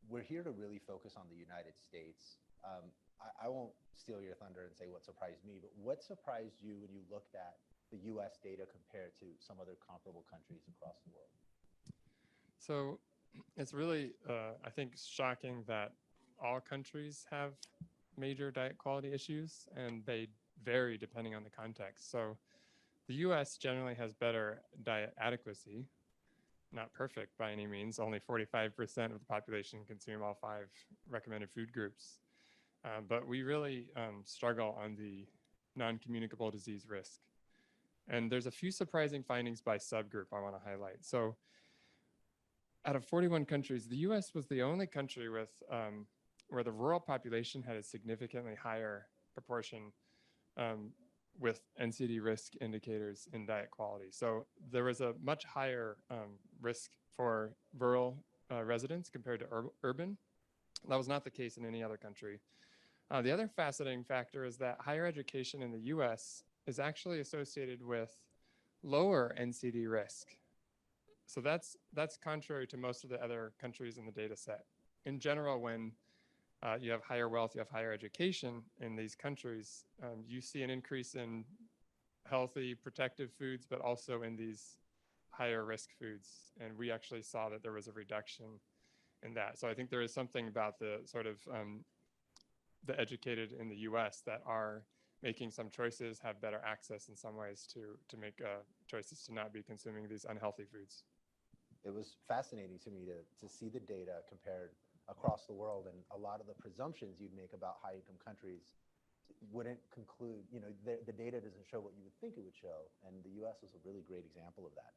We're here to really focus on the United States. I won't steal your thunder and say what surprised me, but what surprised you when you looked at the US data compared to some other comparable countries across the world? So it's really, I think, shocking that all countries have major diet quality issues, and they vary depending on the context. So the US generally has better diet adequacy, not perfect by any means. Only 45% of the population consume all 5 recommended food groups. But we really struggle on the non-communicable disease risk. And there's a few surprising findings by subgroup I want to highlight. So out of 41 countries, the US was the only country with where the rural population had a significantly higher proportion with NCD risk indicators in diet quality. So there was a much higher risk for rural residents compared to urban. That was not the case in any other country. The other fascinating factor is that higher education in the US is actually associated with lower NCD risk. So that's contrary to most of the other countries in the data set. In general, when you have higher wealth, you have higher education in these countries, you see an increase in healthy, protective foods, but also in these higher risk foods. And we actually saw that there was a reduction in that. So I think there is something about the sort of the educated in the U.S. that are making some choices, have better access in some ways to make choices to not be consuming these unhealthy foods. It was fascinating to me to see the data compared across the world, and a lot of the presumptions you'd make about high-income countries wouldn't conclude, the data doesn't show what you would think it would show, and the US was a really great example of that.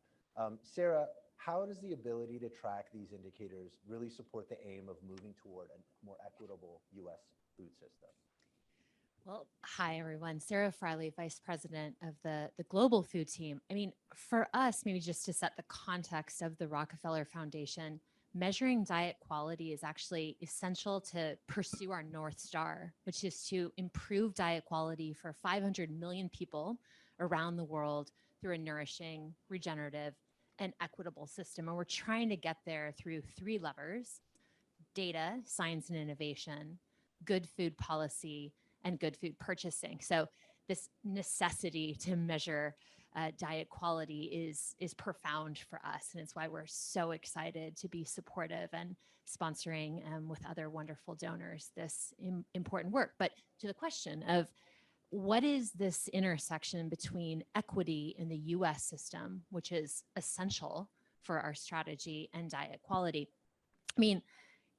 Sara, how does the ability to track these indicators really support the aim of moving toward a more equitable US food system? Well, hi, everyone. Sara Farley, Vice President of the Global Food Team. I mean, for us, maybe just to set the context of the Rockefeller Foundation, measuring diet quality is actually essential to pursue our North Star, which is to improve diet quality for 500 million people around the world through a nourishing, regenerative, and equitable system. And we're trying to get there through 3 levers: data, science and innovation, good food policy, and good food purchasing. So this necessity to measure diet quality is profound for us. And it's why we're so excited to be supportive and sponsoring with other wonderful donors this important work. But to the question of what is this intersection between equity in the US system, which is essential for our strategy, and diet quality? I mean,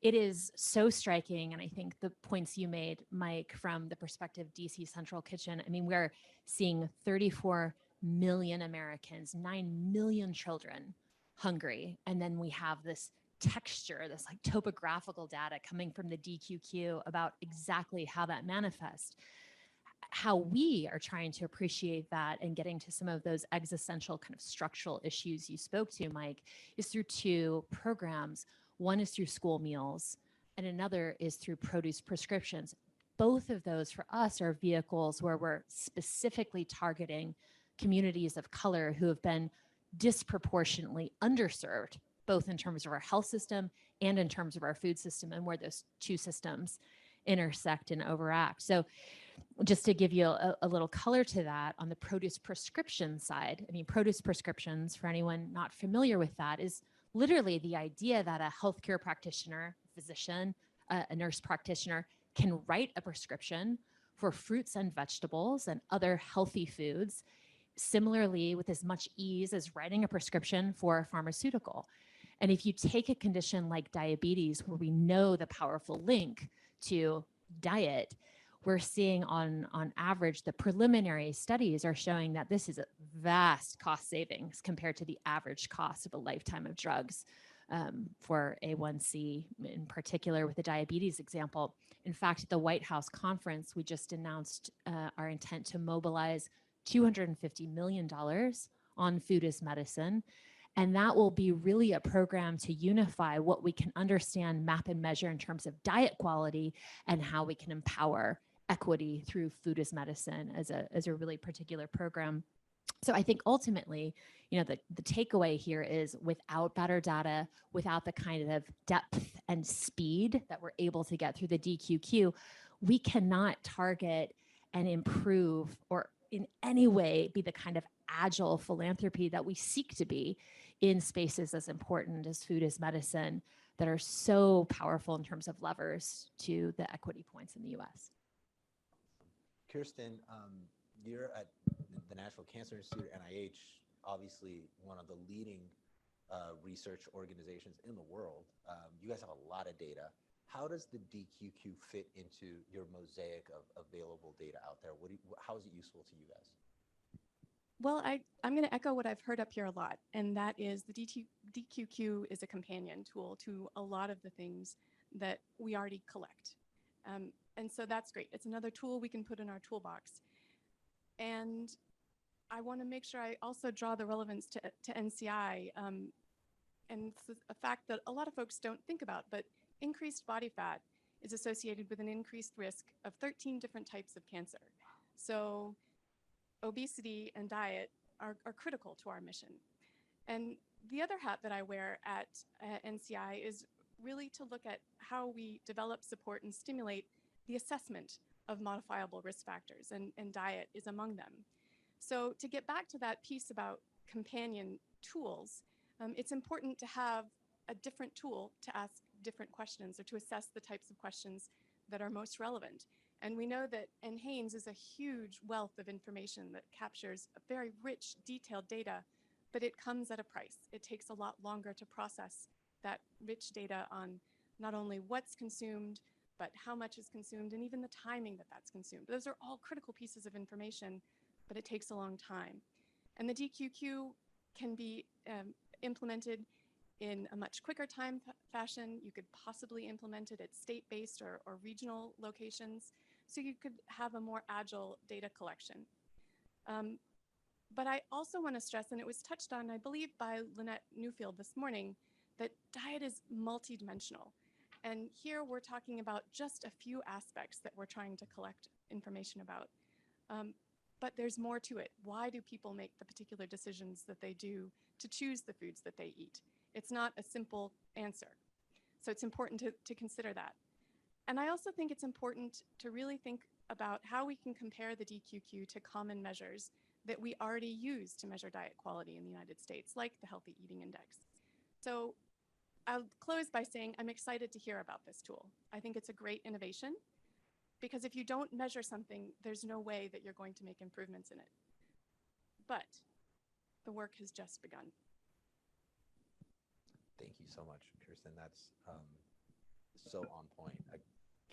it is so striking. And I think the points you made, Mike, from the perspective DC Central Kitchen, I mean, we're seeing 34 million Americans, 9 million children hungry. And then we have this texture, this like topographical data coming from the DQQ about exactly how that manifests. How we are trying to appreciate that and getting to some of those existential kind of structural issues you spoke to, Mike, is through 2 programs. One is through school meals, and another is through produce prescriptions. Both of those for us are vehicles where we're specifically targeting communities of color who have been disproportionately underserved, both in terms of our health system and in terms of our food system, and where those 2 systems intersect and overact. So just to give you a little color to that, on the produce prescription side, I mean, produce prescriptions, for anyone not familiar with that, is literally the idea that a healthcare practitioner, physician, a nurse practitioner can write a prescription for fruits and vegetables and other healthy foods, similarly with as much ease as writing a prescription for a pharmaceutical. And if you take a condition like diabetes, where we know the powerful link to diet, we're seeing on average, the preliminary studies are showing that this is a vast cost savings compared to the average cost of a lifetime of drugs for A1C, in particular with the diabetes example. In fact, at the White House conference, we just announced our intent to mobilize $250 million on food as medicine. And that will be really a program to unify what we can understand, map, and measure in terms of diet quality, and how we can empower equity through food as medicine as a really particular program. So I think ultimately, the takeaway here is, without better data, without the kind of depth and speed that we're able to get through the DQQ, we cannot target and improve or in any way be the kind of agile philanthropy that we seek to be in spaces as important as food as medicine, that are so powerful in terms of levers to the equity points in the US. Kirsten, you're at the National Cancer Institute, NIH, obviously one of the leading research organizations in the world. You guys have a lot of data. How does the DQQ fit into your mosaic of available data out there? How is it useful to you guys? Well, I'm going to echo what I've heard up here a lot, and that is the DQQ is a companion tool to a lot of the things that we already collect. And so that's great. It's another tool we can put in our toolbox. And I want to make sure I also draw the relevance to NCI, and it's a fact that a lot of folks don't think about, but increased body fat is associated with an increased risk of 13 different types of cancer. So obesity and diet are critical to our mission. And the other hat that I wear at NCI is really to look at how we develop, support, and stimulate the assessment of modifiable risk factors, and diet is among them. So to get back to that piece about companion tools, it's important to have a different tool to ask different questions or to assess the types of questions that are most relevant. And we know that NHANES is a huge wealth of information that captures a very rich, detailed data, but it comes at a price. It takes a lot longer to process that rich data on not only what's consumed, but how much is consumed, and even the timing that that's consumed. Those are all critical pieces of information, but it takes a long time. And the DQQ can be implemented in a much quicker time fashion. You could possibly implement it at state-based or regional locations, so you could have a more agile data collection. But I also want to stress, and it was touched on, I believe, by Lynette Newfield this morning, that diet is multidimensional. And here we're talking about just a few aspects that we're trying to collect information about. But there's more to it. Why do people make the particular decisions that they do to choose the foods that they eat? It's not a simple answer. So it's important to consider that. And I also think it's important to really think about how we can compare the DQQ to common measures that we already use to measure diet quality in the United States, like the Healthy Eating Index. So I'll close by saying I'm excited to hear about this tool. I think it's a great innovation, because if you don't measure something, there's no way that you're going to make improvements in it. But the work has just begun. Thank you so much, Kirsten. That's so on point. I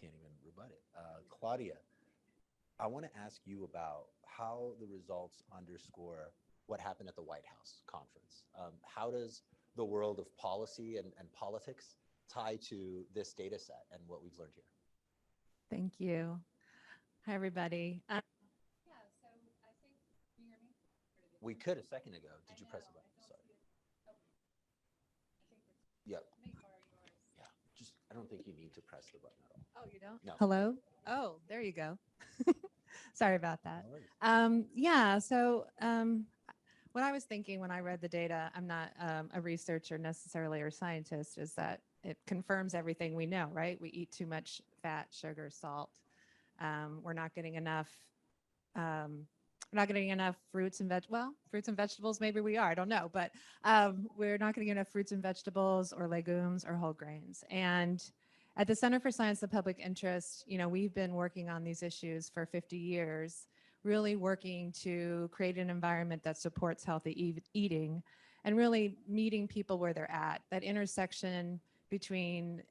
can't even rebut it. Claudia, I want to ask you about how the results underscore what happened at the White House conference. How does the world of policy and politics tie to this data set and what we've learned here? Thank you. Hi, everybody. Yeah, so I think, can you hear me? We could a second ago. Did you press the button? Sorry. Yep. Yeah, just, I don't think you need to press the button at all. Oh, you don't? No. Hello? Oh, there you go. Sorry about that. No worries. Yeah, so what I was thinking when I read the data, I'm not a researcher necessarily or scientist, is that it confirms everything we know, right? We eat too much fat, sugar, salt. We're not getting enough. We're not getting enough fruits and fruits and vegetables. Maybe we are. I don't know, but we're not getting enough fruits and vegetables or legumes or whole grains. And at the Center for Science and Public Interest, you know, we've been working on these issues for 50 years, really working to create an environment that supports healthy eating and really meeting people where they're at. That intersection between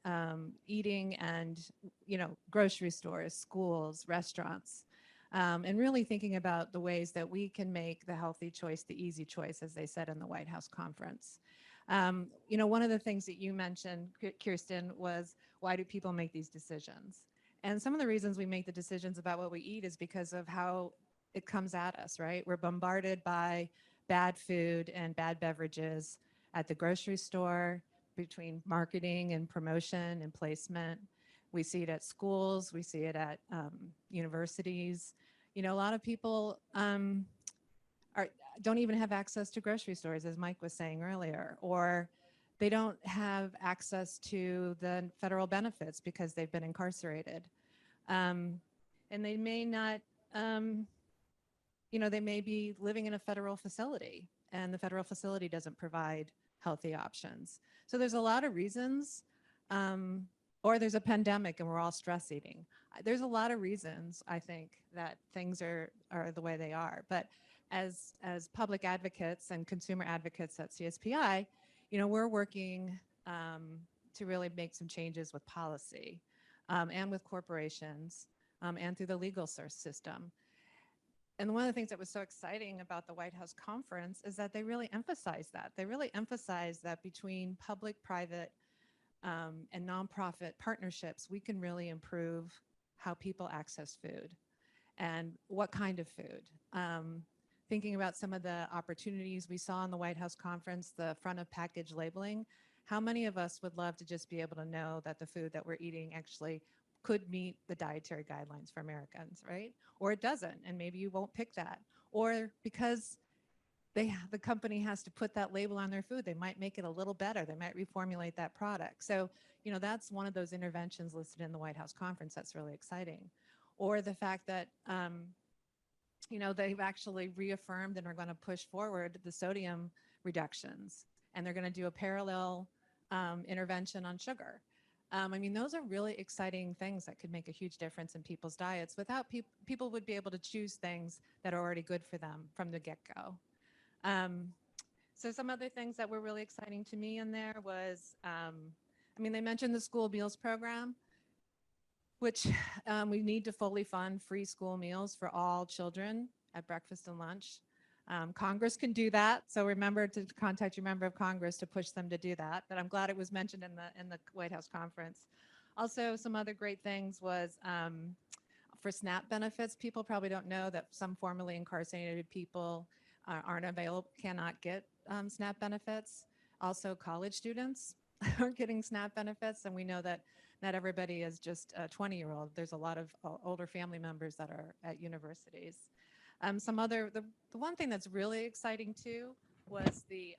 eating and, you know, grocery stores, schools, restaurants, and really thinking about the ways that we can make the healthy choice the easy choice, as they said in the White House conference. You know, one of the things that you mentioned, Kirsten, was why do people make these decisions? And some of the reasons we make the decisions about what we eat is because of how it comes at us, right? We're bombarded by bad food and bad beverages at the grocery store, between marketing and promotion and placement. We see it at schools, we see it at universities. You know, a lot of people don't even have access to grocery stores, as Mike was saying earlier, or they don't have access to the federal benefits because they've been incarcerated. And they may not, you know, they may be living in a federal facility and the federal facility doesn't provide healthy options. So there's a lot of reasons, or there's a pandemic and we're all stress eating. There's a lot of reasons, I think, that things are the way they are. But as public advocates and consumer advocates at CSPI, you know, we're working to really make some changes with policy and with corporations and through the legal system. And one of the things that was so exciting about the White House conference is that they really emphasized that. They really emphasized that between public, private, and nonprofit partnerships, we can really improve how people access food and what kind of food. Thinking about some of the opportunities we saw in the White House conference, the front of package labeling, how many of us would love to just be able to know that the food that we're eating actually could meet the dietary guidelines for Americans, right? Or it doesn't, and maybe you won't pick that. Or because the company has to put that label on their food, they might make it a little better. They might reformulate that product. So, you know, that's one of those interventions listed in the White House conference that's really exciting. Or the fact that, you know, they've actually reaffirmed and are going to push forward the sodium reductions. And they're going to do a parallel intervention on sugar. I mean, those are really exciting things that could make a huge difference in people's diets. Without people would be able to choose things that are already good for them from the get-go. So some other things that were really exciting to me in there was, I mean, they mentioned the school meals program, which we need to fully fund free school meals for all children at breakfast and lunch. Congress can do that, so remember to contact your member of Congress to push them to do that. But I'm glad it was mentioned in the White House conference. Also, some other great things was for SNAP benefits. People probably don't know that some formerly incarcerated people aren't available, cannot get SNAP benefits. Also, college students are getting SNAP benefits, and we know that not everybody is just a 20-year-old. There's a lot of older family members that are at universities. The one thing that's really exciting too was the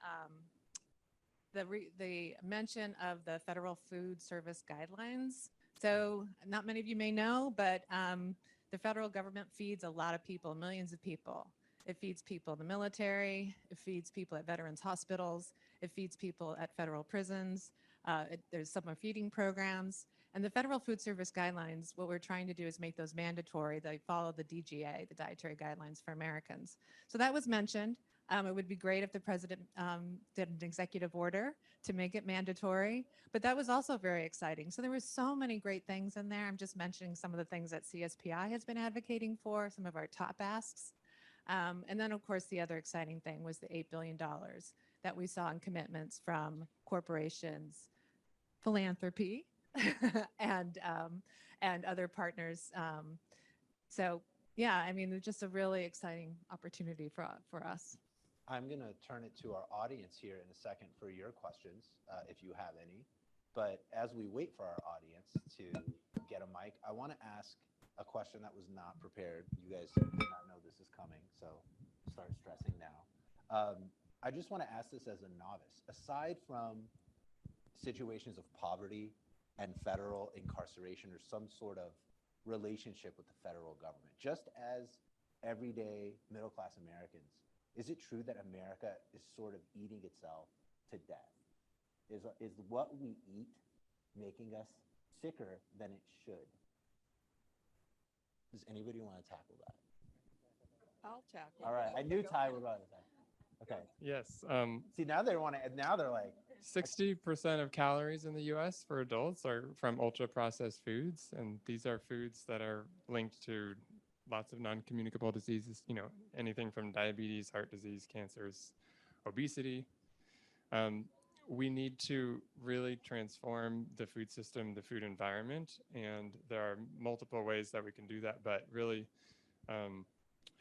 mention of the Federal Food Service Guidelines. So not many of you may know, but the federal government feeds a lot of people, millions of people. It feeds people in the military, it feeds people at veterans hospitals, it feeds people at federal prisons. There's summer feeding programs. And the Federal Food Service Guidelines, what we're trying to do is make those mandatory. They follow the DGA, the Dietary Guidelines for Americans. So that was mentioned. It would be great if the president did an executive order to make it mandatory, but that was also very exciting. So there were so many great things in there. I'm just mentioning some of the things that CSPI has been advocating for, some of our top asks. And then, of course, the other exciting thing was the $8 billion that we saw in commitments from corporations, philanthropy, and other partners. So yeah, I mean, it's just a really exciting opportunity for us. I'm going to turn it to our audience here in a second for your questions, if you have any. But as we wait for our audience to get a mic, I want to ask a question that was not prepared. You guys did not know this is coming, so start stressing now. I just want to ask this as a novice. Aside from situations of poverty and federal incarceration or some sort of relationship with the federal government, just as everyday middle-class Americans, is it true that America is sort of eating itself to death? Is what we eat making us sicker than it should? Does anybody want to tackle that? I'll tackle. All right, I knew Ty would want to tackle. Okay. Yes. See, now they want to. Now they're like 60% of calories in the US for adults are from ultra processed foods. And these are foods that are linked to lots of non-communicable diseases, you know, anything from diabetes, heart disease, cancers, obesity. We need to really transform the food system, the food environment. And there are multiple ways that we can do that, but really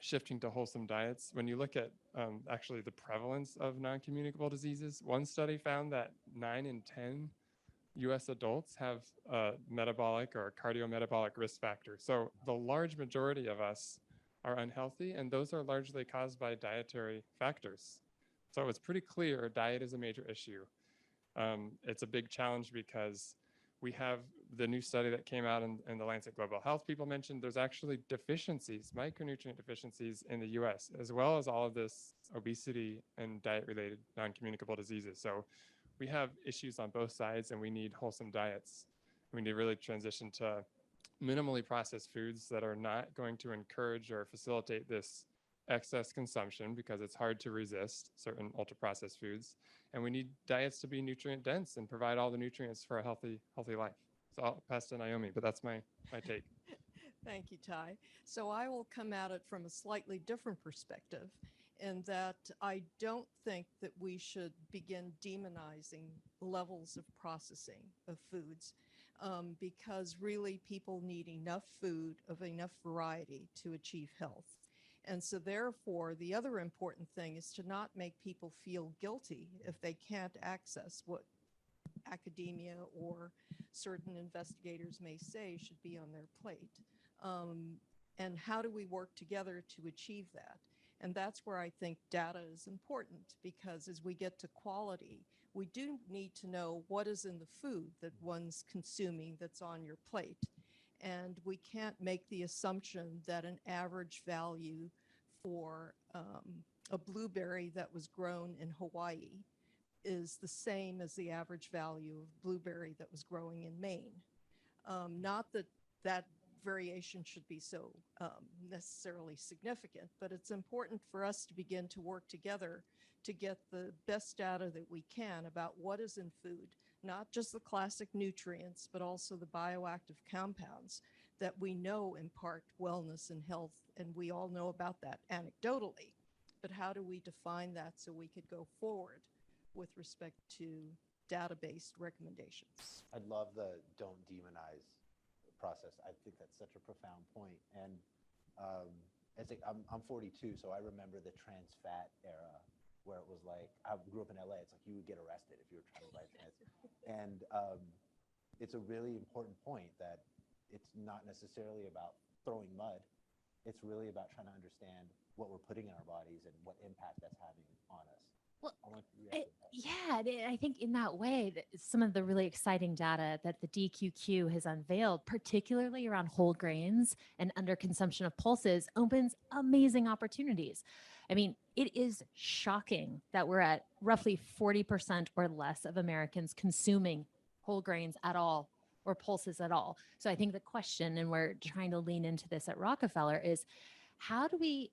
shifting to wholesome diets. When you look at actually the prevalence of non-communicable diseases, one study found that 9 in 10 US adults have a metabolic or cardiometabolic risk factor. So the large majority of us are unhealthy, and those are largely caused by dietary factors. So it's pretty clear diet is a major issue. It's a big challenge because we have the new study that came out in the Lancet Global Health. People mentioned there's actually deficiencies, micronutrient deficiencies in the US, as well as all of this obesity and diet-related non-communicable diseases. So we have issues on both sides, and we need wholesome diets. We need to really transition to minimally processed foods that are not going to encourage or facilitate this excess consumption, because it's hard to resist certain ultra-processed foods. And we need diets to be nutrient dense and provide all the nutrients for a healthy life. So I'll pass to Naomi, but that's my take. Thank you, Ty. So I will come at it from a slightly different perspective, in that I don't think that we should begin demonizing levels of processing of foods, because really people need enough food of enough variety to achieve health. And so therefore, the other important thing is to not make people feel guilty if they can't access what academia or certain investigators may say should be on their plate. And how do we work together to achieve that? And that's where I think data is important, because as we get to quality, we do need to know what is in the food that one's consuming that's on your plate. And we can't make the assumption that an average value for a blueberry that was grown in Hawaii is the same as the average value of blueberry that was growing in Maine. Not that that variation should be so necessarily significant, but it's important for us to begin to work together to get the best data that we can about what is in food, not just the classic nutrients, but also the bioactive compounds that we know impart wellness and health, and we all know about that anecdotally. But how do we define that so we could go forward with respect to data-based recommendations? I love the don't demonize process. I think that's such a profound point. And I'm 42, so I remember the trans fat era where it was like, I grew up in LA, it's like you would get arrested if you were trying to buy trans. And it's a really important point that it's not necessarily about throwing mud. It's really about trying to understand what we're putting in our bodies and what impact that's having on us. Well, I want you to react to that. yeah, I think in that way, some of the really exciting data that the DQQ has unveiled, particularly around whole grains and underconsumption of pulses, opens amazing opportunities. I mean, it is shocking that we're at roughly 40% or less of Americans consuming whole grains at all or pulses at all. So I think the question, and we're trying to lean into this at Rockefeller, is how do we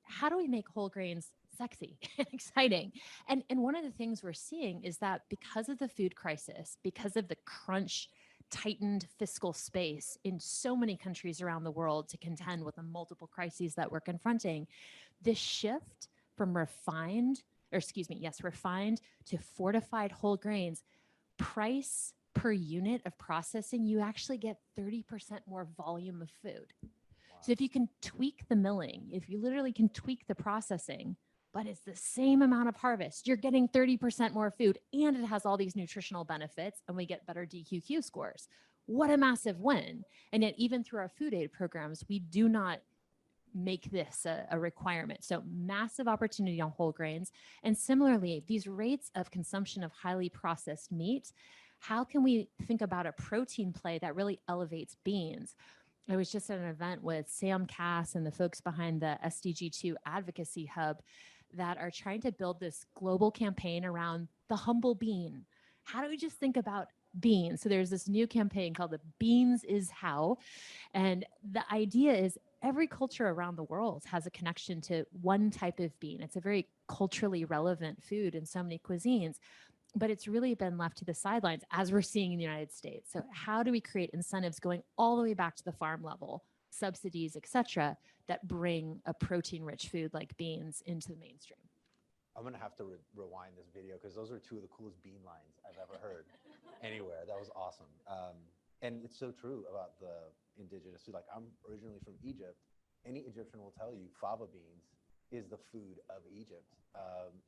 make whole grains sexy and exciting? And one of the things we're seeing is that because of the food crisis, because of the crunch tightened fiscal space in so many countries around the world to contend with the multiple crises that we're confronting, this shift from refined to fortified whole grains, price per unit of processing, you actually get 30% more volume of food. So if you can tweak the milling, if you literally can tweak the processing, but it's the same amount of harvest, you're getting 30% more food, and it has all these nutritional benefits, and we get better DQQ scores. What a massive win. And yet even through our food aid programs, we do not make this a requirement. So massive opportunity on whole grains. And similarly, these rates of consumption of highly processed meat, how can we think about a protein play that really elevates beans? I was just at an event with Sam Cass and the folks behind the SDG2 Advocacy Hub that are trying to build this global campaign around the humble bean. How do we just think about beans? So there's this new campaign called the Beans is How. And the idea is every culture around the world has a connection to one type of bean. It's a very culturally relevant food in so many cuisines, but it's really been left to the sidelines as we're seeing in the United States. So how do we create incentives going all the way back to the farm level, subsidies, et cetera, that bring a protein-rich food like beans into the mainstream? I'm gonna have to rewind this video because those are two of the coolest bean lines I've ever heard anywhere. That was awesome. And it's so true about the indigenous food. Like, I'm originally from Egypt. Any Egyptian will tell you fava beans is the food of Egypt.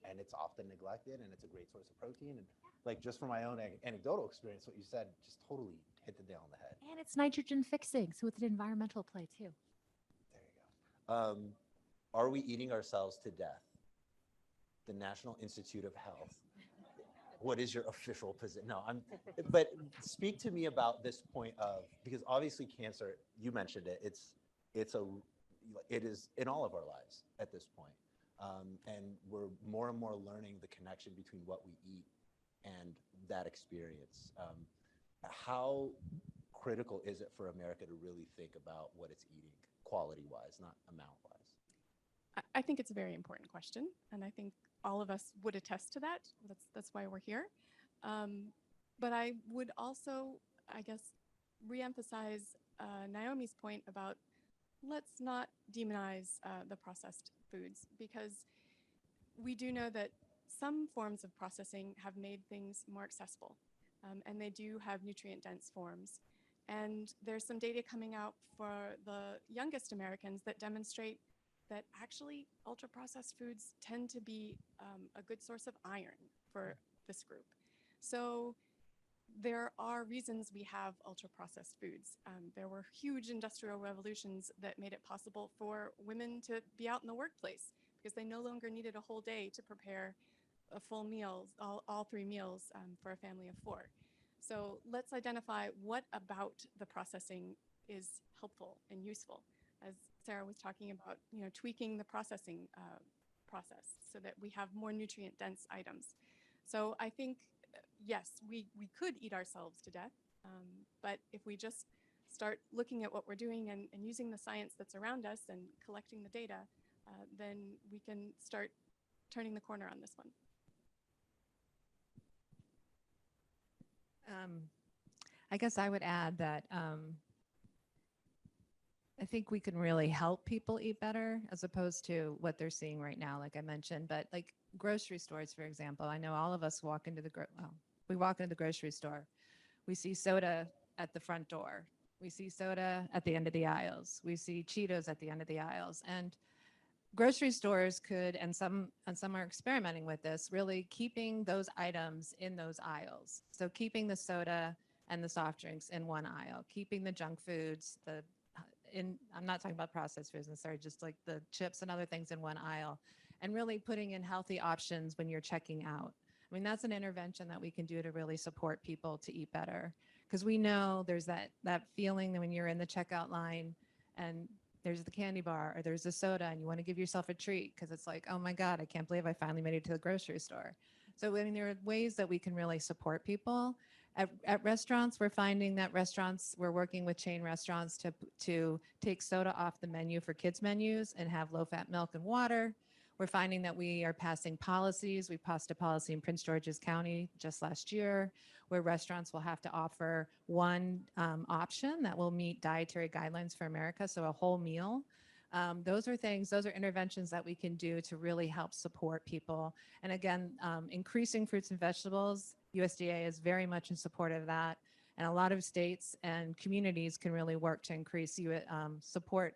And it's often neglected, and it's a great source of protein. And like, just from my own anecdotal experience, what you said just totally hit the nail on the head. And it's nitrogen fixing, so it's an environmental play too. There you go. Are we eating ourselves to death? The National Institute of Health. What is your official position? No, but speak to me about this point of, because obviously cancer, you mentioned it, it is in all of our lives at this point. And we're more and more learning the connection between what we eat and that experience. How critical is it for America to really think about what it's eating, quality-wise, not amount-wise? I think it's a very important question, and I think all of us would attest to that. That's why we're here. But I would also, I guess, reemphasize Naomi's point about let's not demonize the processed foods, because we do know that some forms of processing have made things more accessible, and they do have nutrient-dense forms. And there's some data coming out for the youngest Americans that demonstrate that actually ultra-processed foods tend to be a good source of iron for this group. So there are reasons we have ultra-processed foods. There were huge industrial revolutions that made it possible for women to be out in the workplace because they no longer needed a whole day to prepare a full meal, all 3 meals for a family of 4. So let's identify what about the processing is helpful and useful. As Sara was talking about, tweaking the processing process so that we have more nutrient-dense items. So I think, yes, we could eat ourselves to death. But if we just start looking at what we're doing and using the science that's around us and collecting the data, then we can start turning the corner on this one. I guess I would add that I think we can really help people eat better as opposed to what they're seeing right now, like I mentioned. But like grocery stores, for example, I know all of us walk into we walk into the grocery store. We see soda at the front door. We see soda at the end of the aisles. We see Cheetos at the end of the aisles. And grocery stores could, and some are experimenting with this, really keeping those items in those aisles. So keeping the soda and the soft drinks in one aisle, keeping the junk foods, I'm not talking about processed foods, just like the chips and other things in one aisle, and really putting in healthy options when you're checking out. I mean, that's an intervention that we can do to really support people to eat better. Because we know there's that feeling that when you're in the checkout line and there's the candy bar or there's the soda and you want to give yourself a treat because it's like, oh my God, I can't believe I finally made it to the grocery store. So I mean, there are ways that we can really support people. At restaurants, we're finding that we're working with chain restaurants to take soda off the menu for kids' menus and have low-fat milk and water. We're finding that we are passing policies. We passed a policy in Prince George's County just last year where restaurants will have to offer one option that will meet dietary guidelines for America, so a whole meal. Those are interventions that we can do to really help support people. And again, increasing fruits and vegetables, USDA is very much in support of that. And a lot of states and communities can really work to increase support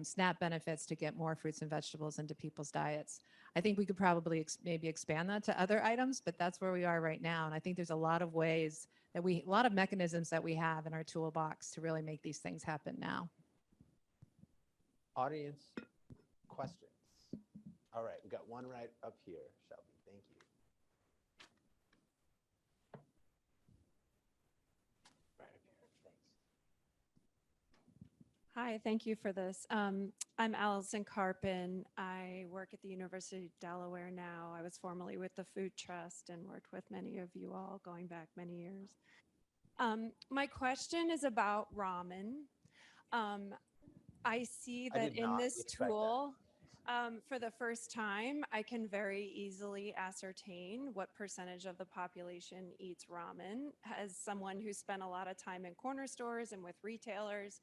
SNAP benefits to get more fruits and vegetables into people's diets. I think we could probably maybe expand that to other items, but that's where we are right now. And I think there's a lot of ways that a lot of mechanisms that we have in our toolbox to really make these things happen now. Audience questions. All right, we got one right up here, Shelby. Thank you. Right up here. Thanks. Hi, thank you for this. I'm Allison Carpin. I work at the University of Delaware now. I was formerly with the Food Trust and worked with many of you all going back many years. My question is about ramen. I see that in this tool, for the first time, I can very easily ascertain what percentage of the population eats ramen. As someone who spent a lot of time in corner stores and with retailers,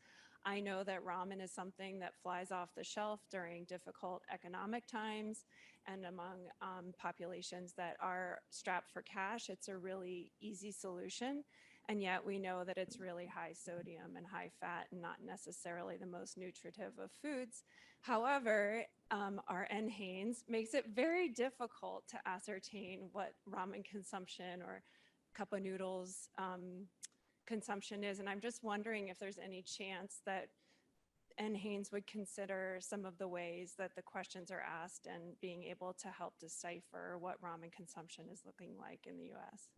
I know that ramen is something that flies off the shelf during difficult economic times, and among populations that are strapped for cash, it's a really easy solution. And yet we know that it's really high sodium and high fat and not necessarily the most nutritive of foods. However, our NHANES makes it very difficult to ascertain what ramen consumption or cup of noodles consumption is. And I'm just wondering if there's any chance that NHANES would consider some of the ways that the questions are asked and being able to help decipher what ramen consumption is looking like in the US.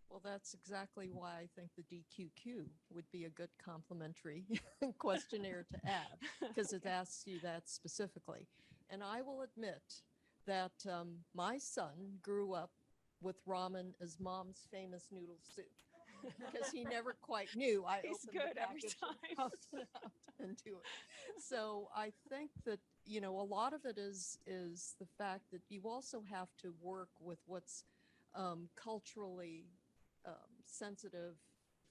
Well, that's exactly why I think the DQQ would be a good complementary questionnaire to add, because it asks you that specifically. And I will admit that my son grew up with ramen as mom's famous noodle soup, because he never quite knew. He's good every time. And do it. So I think that, you know, a lot of it is the fact that you also have to work with what's culturally sensitive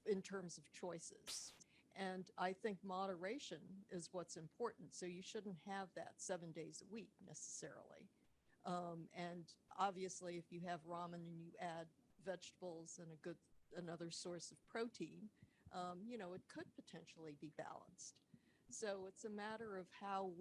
in terms of choices. And I think moderation is what's important. So you shouldn't have that 7 days a week necessarily. And obviously, if you have ramen and you add vegetables and another source of protein, you know, it could potentially be balanced. So it's a matter of how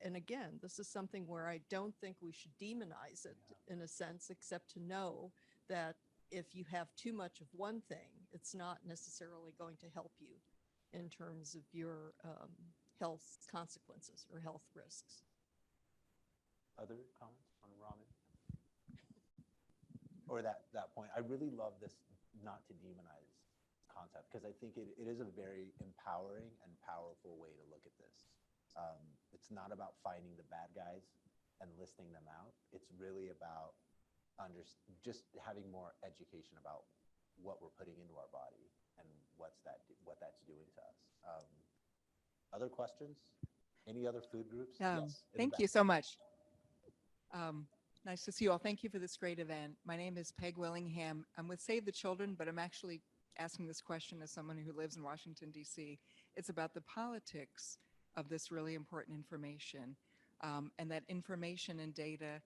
and again, this is something where I don't think we should demonize it in a sense, except to know that if you have too much of one thing, it's not necessarily going to help you in terms of your health consequences or health risks. Other comments on ramen? Or that point? I really love this not to demonize concept, because I think it is a very empowering and powerful way to look at this. It's not about finding the bad guys and listing them out. It's really about just having more education about what we're putting into our body and what that's doing to us. Other questions? Any other food groups? Yes, in the Thank back. you so much. Nice to see you all. Thank you for this great event. My name is Peg Willingham. I'm with Save the Children, but I'm actually asking this question as someone who lives in Washington, D.C. It's about the politics of this really important information, and that information and data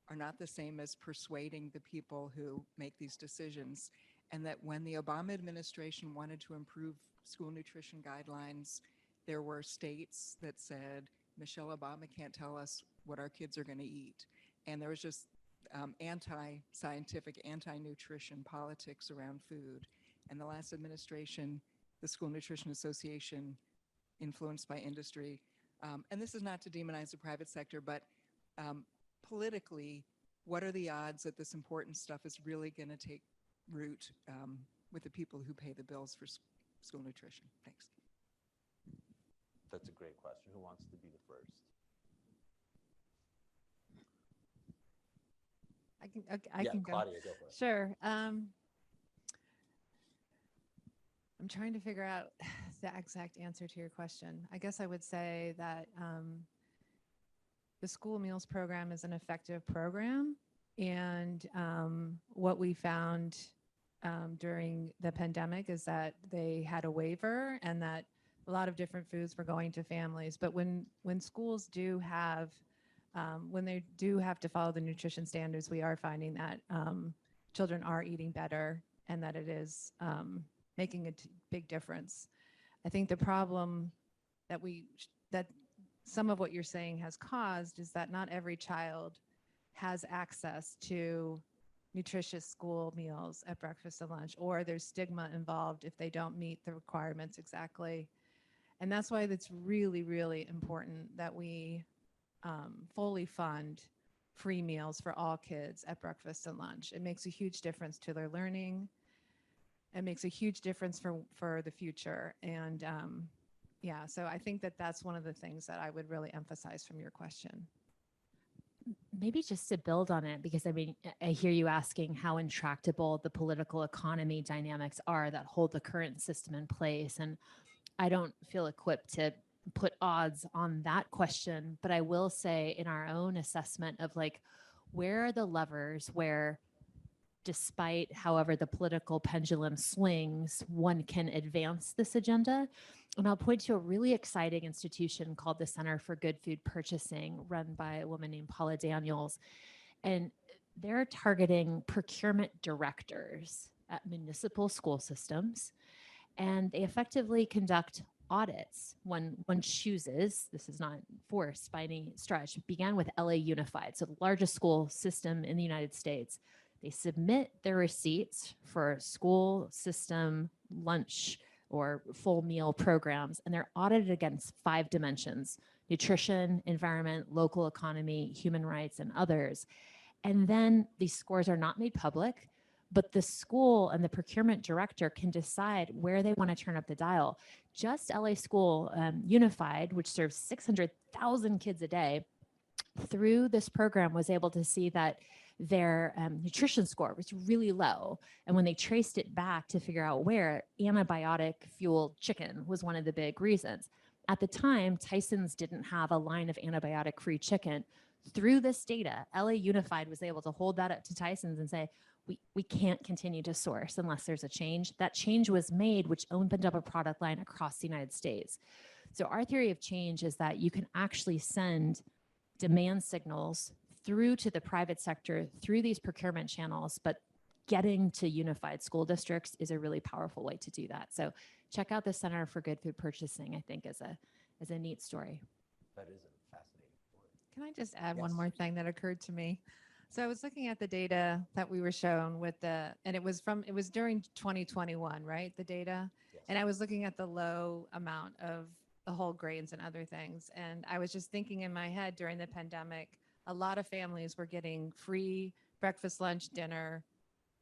are not the same as persuading the people who make these decisions. And that when the Obama administration wanted to improve school nutrition guidelines, there were states that said, Michelle Obama can't tell us what our kids are going to eat. And there was just anti-scientific, anti-nutrition politics around food. And the last administration, the School Nutrition Association, influenced by industry, and this is not to demonize the private sector, but politically, what are the odds that this important stuff is really going to take root with the people who pay the bills for school nutrition? Thanks. That's a great question. Who wants to be the first? I can go. Claudia, go for it. Sure. I'm trying to figure out the exact answer to your question. I guess I would say that the school meals program is an effective program. And what we found during the pandemic is that they had a waiver and that a lot of different foods were going to families. But when schools do have, when they do have to follow the nutrition standards, we are finding that children are eating better and that it is making a big difference. I think the problem that some of what you're saying has caused is that not every child has access to nutritious school meals at breakfast and lunch, or there's stigma involved if they don't meet the requirements exactly. And that's why it's really, really important that we fully fund free meals for all kids at breakfast and lunch. It makes a huge difference to their learning. It makes a huge difference for the future. And yeah, so I think that that's one of the things that I would really emphasize from your question. Maybe just to build on it, because I mean, I hear you asking how intractable the political economy dynamics are that hold the current system in place. And I don't feel equipped to put odds on that question, but I will say in our own assessment of like, where are the levers where, despite however the political pendulum swings, one can advance this agenda. And I'll point to a really exciting institution called the Center for Good Food Purchasing, run by a woman named Paula Daniels. And they're targeting procurement directors at municipal school systems. And they effectively conduct audits when one chooses, this is not forced by any stretch, it began with LA Unified, so the largest school system in the United States. They submit their receipts for school system lunch or full meal programs, and they're audited against 5 dimensions: nutrition, environment, local economy, human rights, and others. And then these scores are not made public, but the school and the procurement director can decide where they want to turn up the dial. Just LA School Unified, which serves 600,000 kids a day, through this program was able to see that their nutrition score was really low. And when they traced it back to figure out where, antibiotic fueled chicken was one of the big reasons. At the time, Tyson's didn't have a line of antibiotic free chicken. Through this data, LA Unified was able to hold that up to Tyson's and say, we can't continue to source unless there's a change. That change was made, which opened up a product line across the United States. So our theory of change is that you can actually send demand signals through to the private sector through these procurement channels, but getting to unified school districts is a really powerful way to do that. So check out the Center for Good Food Purchasing, I think, is a neat story. That is a fascinating story. Can I just add Yes. one more thing that occurred to me? So I was looking at the data that we were shown with and it was during 2021, right? The data. Yes. And I was looking at the low amount of the whole grains and other things. And I was just thinking in my head during the pandemic, a lot of families were getting free breakfast, lunch, dinner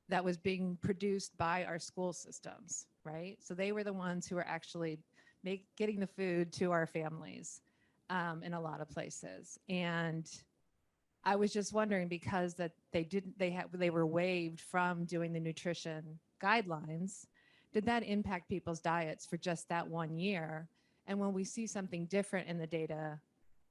that was being produced by our school systems, right? So they were the ones who were actually getting the food to our families in a lot of places. And I was just wondering, because that they were waived from doing the nutrition guidelines, did that impact people's diets for just that 1 year? And when we see something different in the data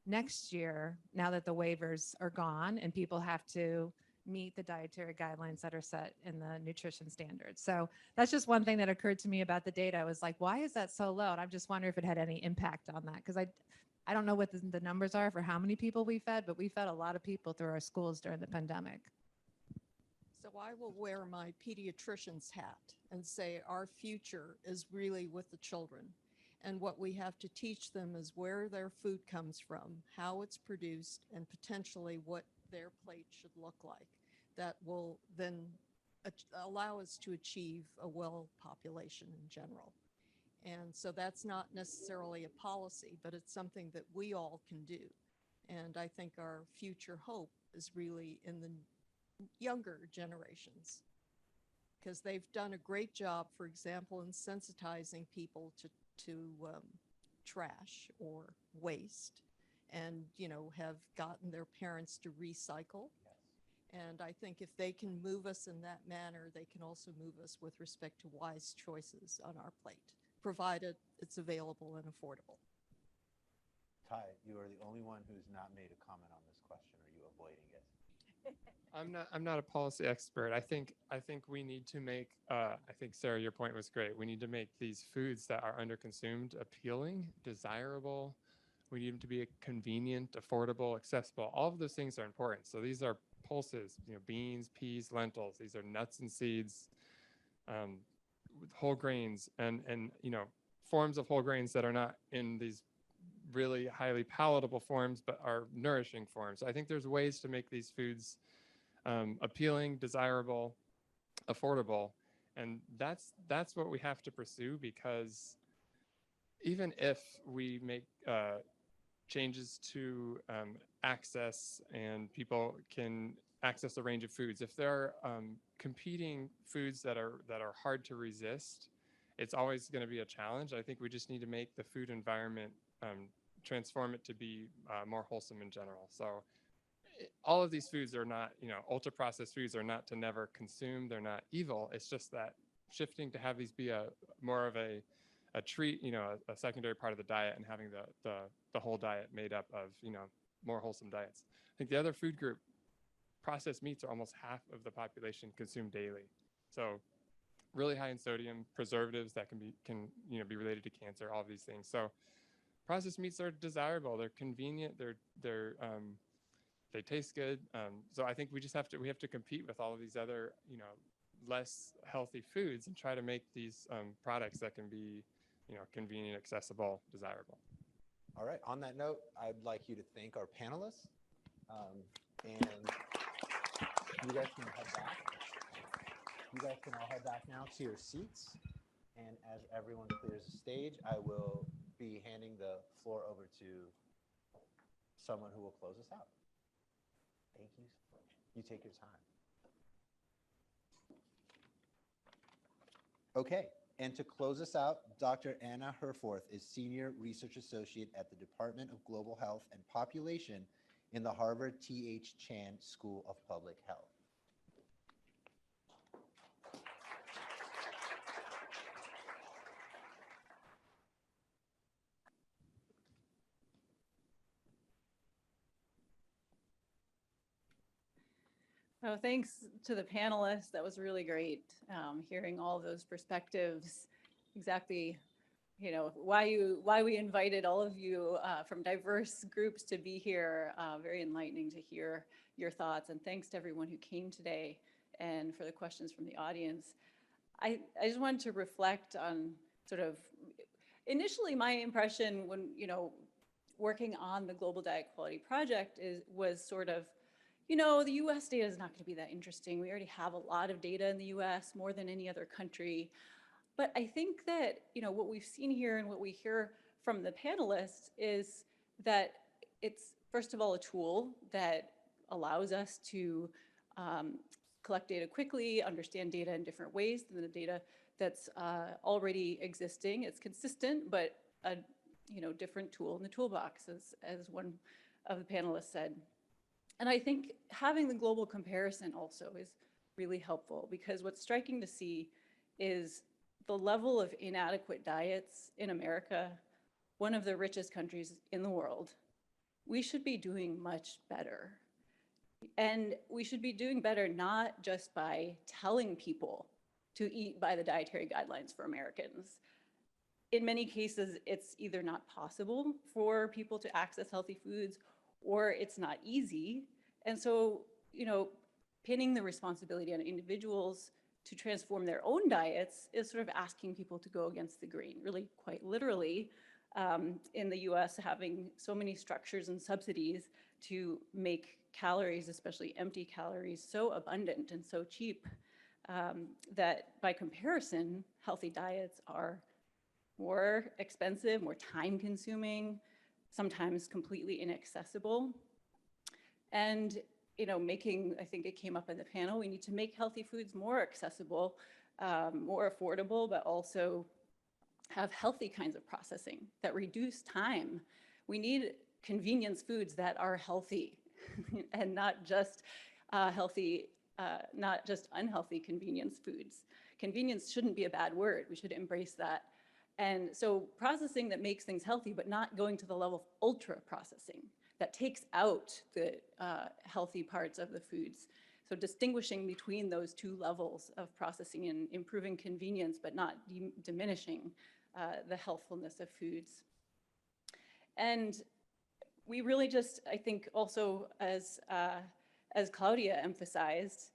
next year, now that the waivers are gone and people have to meet the dietary guidelines that are set in the nutrition standards. So that's just one thing that occurred to me about the data. I was like, why is that so low? And I'm just wondering if it had any impact on that, because I don't know what the numbers are for how many people we fed, but we fed a lot of people through our schools during the pandemic. So I will wear my pediatrician's hat and say our future is really with the children. And what we have to teach them is where their food comes from, how it's produced, and potentially what their plate should look like. That will then allow us to achieve a well population in general. And so that's not necessarily a policy, but it's something that we all can do. And I think our future hope is really in the younger generations, because they've done a great job, for example, in sensitizing people to trash or waste, and have gotten their parents to recycle. And I think if they can move us in that manner, they can also move us with respect to wise choices on our plate, provided it's available and affordable. Ty, you are the only one who's not made a comment on this question. Are you avoiding it? I'm not a policy expert. I think we need to make, I think, Sarah, your point was great. We need to make these foods that are underconsumed appealing, desirable. We need them to be convenient, affordable, accessible. All of those things are important. So these are pulses, beans, peas, lentils. These are nuts and seeds, whole grains, and forms of whole grains that are not in these really highly palatable forms, but are nourishing forms. I think there's ways to make these foods appealing, desirable, affordable, and that's what we have to pursue, because even if we make changes to access and people can access a range of foods, if there are competing foods that are hard to resist, it's always going to be a challenge. I think we just need to make the food environment, transform it to be more wholesome in general. So all of these foods are not, ultra processed foods are not to never consume. They're not evil. It's just that shifting to have these be more of a treat, a secondary part of the diet, and having the whole diet made up of, more wholesome diets. I think the other food group, processed meats, are almost half of the population consumed daily. So really high in sodium, preservatives that can be related to cancer, all of these things. So processed meats are desirable. They're convenient. They taste good. So I think we have to compete with all of these other, less healthy foods, and try to make these products that can be, convenient, accessible, desirable. All right. On that note, I'd like you to thank our panelists, and you guys can head back. You guys can all head back now to your seats. And as everyone clears the stage, I will be handing the floor over to someone who will close us out. Thank you. You take your time. Okay, and to close us out, Dr. Anna Herforth is Senior Research Associate at the Department of Global Health and Population in the Harvard T.H. Chan School of Public Health. Oh, thanks to the panelists. That was really great. Hearing all those perspectives, exactly, why we invited all of you from diverse groups to be here. Very enlightening to hear your thoughts. And thanks to everyone who came today and for the questions from the audience. I just wanted to reflect on sort of initially my impression when, working on the Global Diet Quality Project was sort of, the US data is not going to be that interesting. We already have a lot of data in the US, more than any other country. But I think that, what we've seen here and what we hear from the panelists is that it's, first of all, a tool that allows us to collect data quickly, understand data in different ways than the data that's already existing. It's consistent, but a different tool in the toolbox, as one of the panelists said. And I think having the global comparison also is really helpful, because what's striking to see is the level of inadequate diets in America, one of the richest countries in the world. We should be doing much better. And we should be doing better not just by telling people to eat by the dietary guidelines for Americans. In many cases, it's either not possible for people to access healthy foods, or it's not easy. And so, pinning the responsibility on individuals to transform their own diets is sort of asking people to go against the grain, really quite literally. In the US, having so many structures and subsidies to make calories, especially empty calories, so abundant and so cheap that by comparison, healthy diets are more expensive, more time consuming, sometimes completely inaccessible. And I think it came up in the panel, we need to make healthy foods more accessible, more affordable, but also have healthy kinds of processing that reduce time. We need convenience foods that are healthy and not just not just unhealthy convenience foods. Convenience shouldn't be a bad word. We should embrace that. And so processing that makes things healthy, but not going to the level of ultra processing that takes out the healthy parts of the foods. So distinguishing between those two levels of processing and improving convenience, but not diminishing the healthfulness of foods. And we really just, I think also as Claudia emphasized,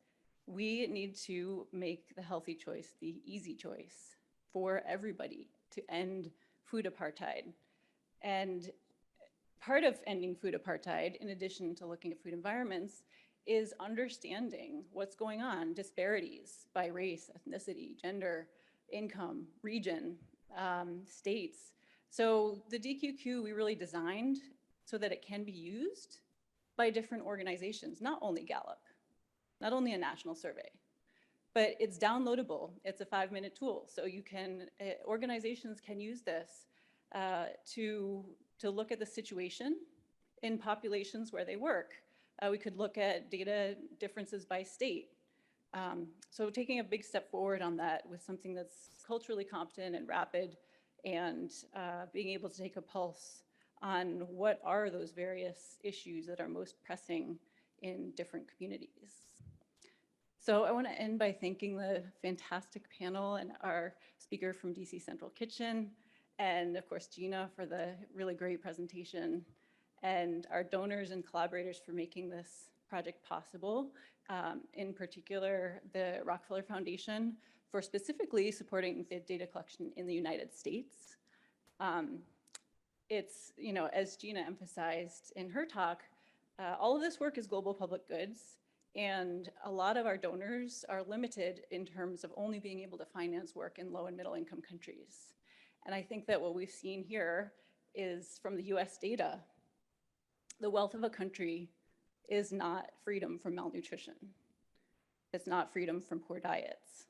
we need to make the healthy choice the easy choice for everybody to end food apartheid. And part of ending food apartheid, in addition to looking at food environments, is understanding what's going on, disparities by race, ethnicity, gender, income, region, states. So the DQQ we really designed so that it can be used by different organizations, not only Gallup, not only a national survey, but it's downloadable. It's a 5-minute tool. So you can, organizations can use this to look at the situation in populations where they work. We could look at data differences by state. So taking a big step forward on that with something that's culturally competent and rapid, and being able to take a pulse on what are those various issues that are most pressing in different communities. So I want to end by thanking the fantastic panel and our speaker from DC Central Kitchen, and of course Gina for the really great presentation, and our donors and collaborators for making this project possible, in particular the Rockefeller Foundation for specifically supporting the data collection in the United States. It's, as Gina emphasized in her talk, all of this work is global public goods, and a lot of our donors are limited in terms of only being able to finance work in low and middle income countries. And I think that what we've seen here is from the US data, the wealth of a country is not freedom from malnutrition. It's not freedom from poor diets.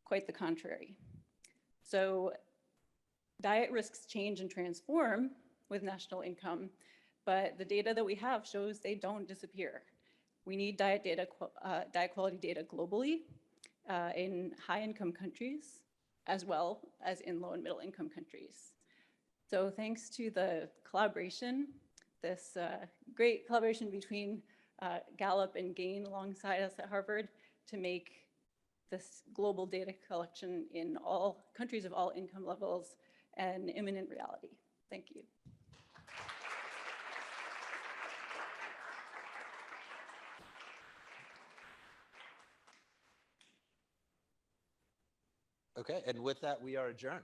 Quite the contrary. So diet risks change and transform with national income, but the data that we have shows they don't disappear. We need diet quality data globally in high income countries, as well as in low and middle income countries. So thanks to the collaboration, this great collaboration between Gallup and GAIN alongside us at Harvard to make this global data collection in all countries of all income levels an imminent reality. Thank you. Okay, and with that, we are adjourned.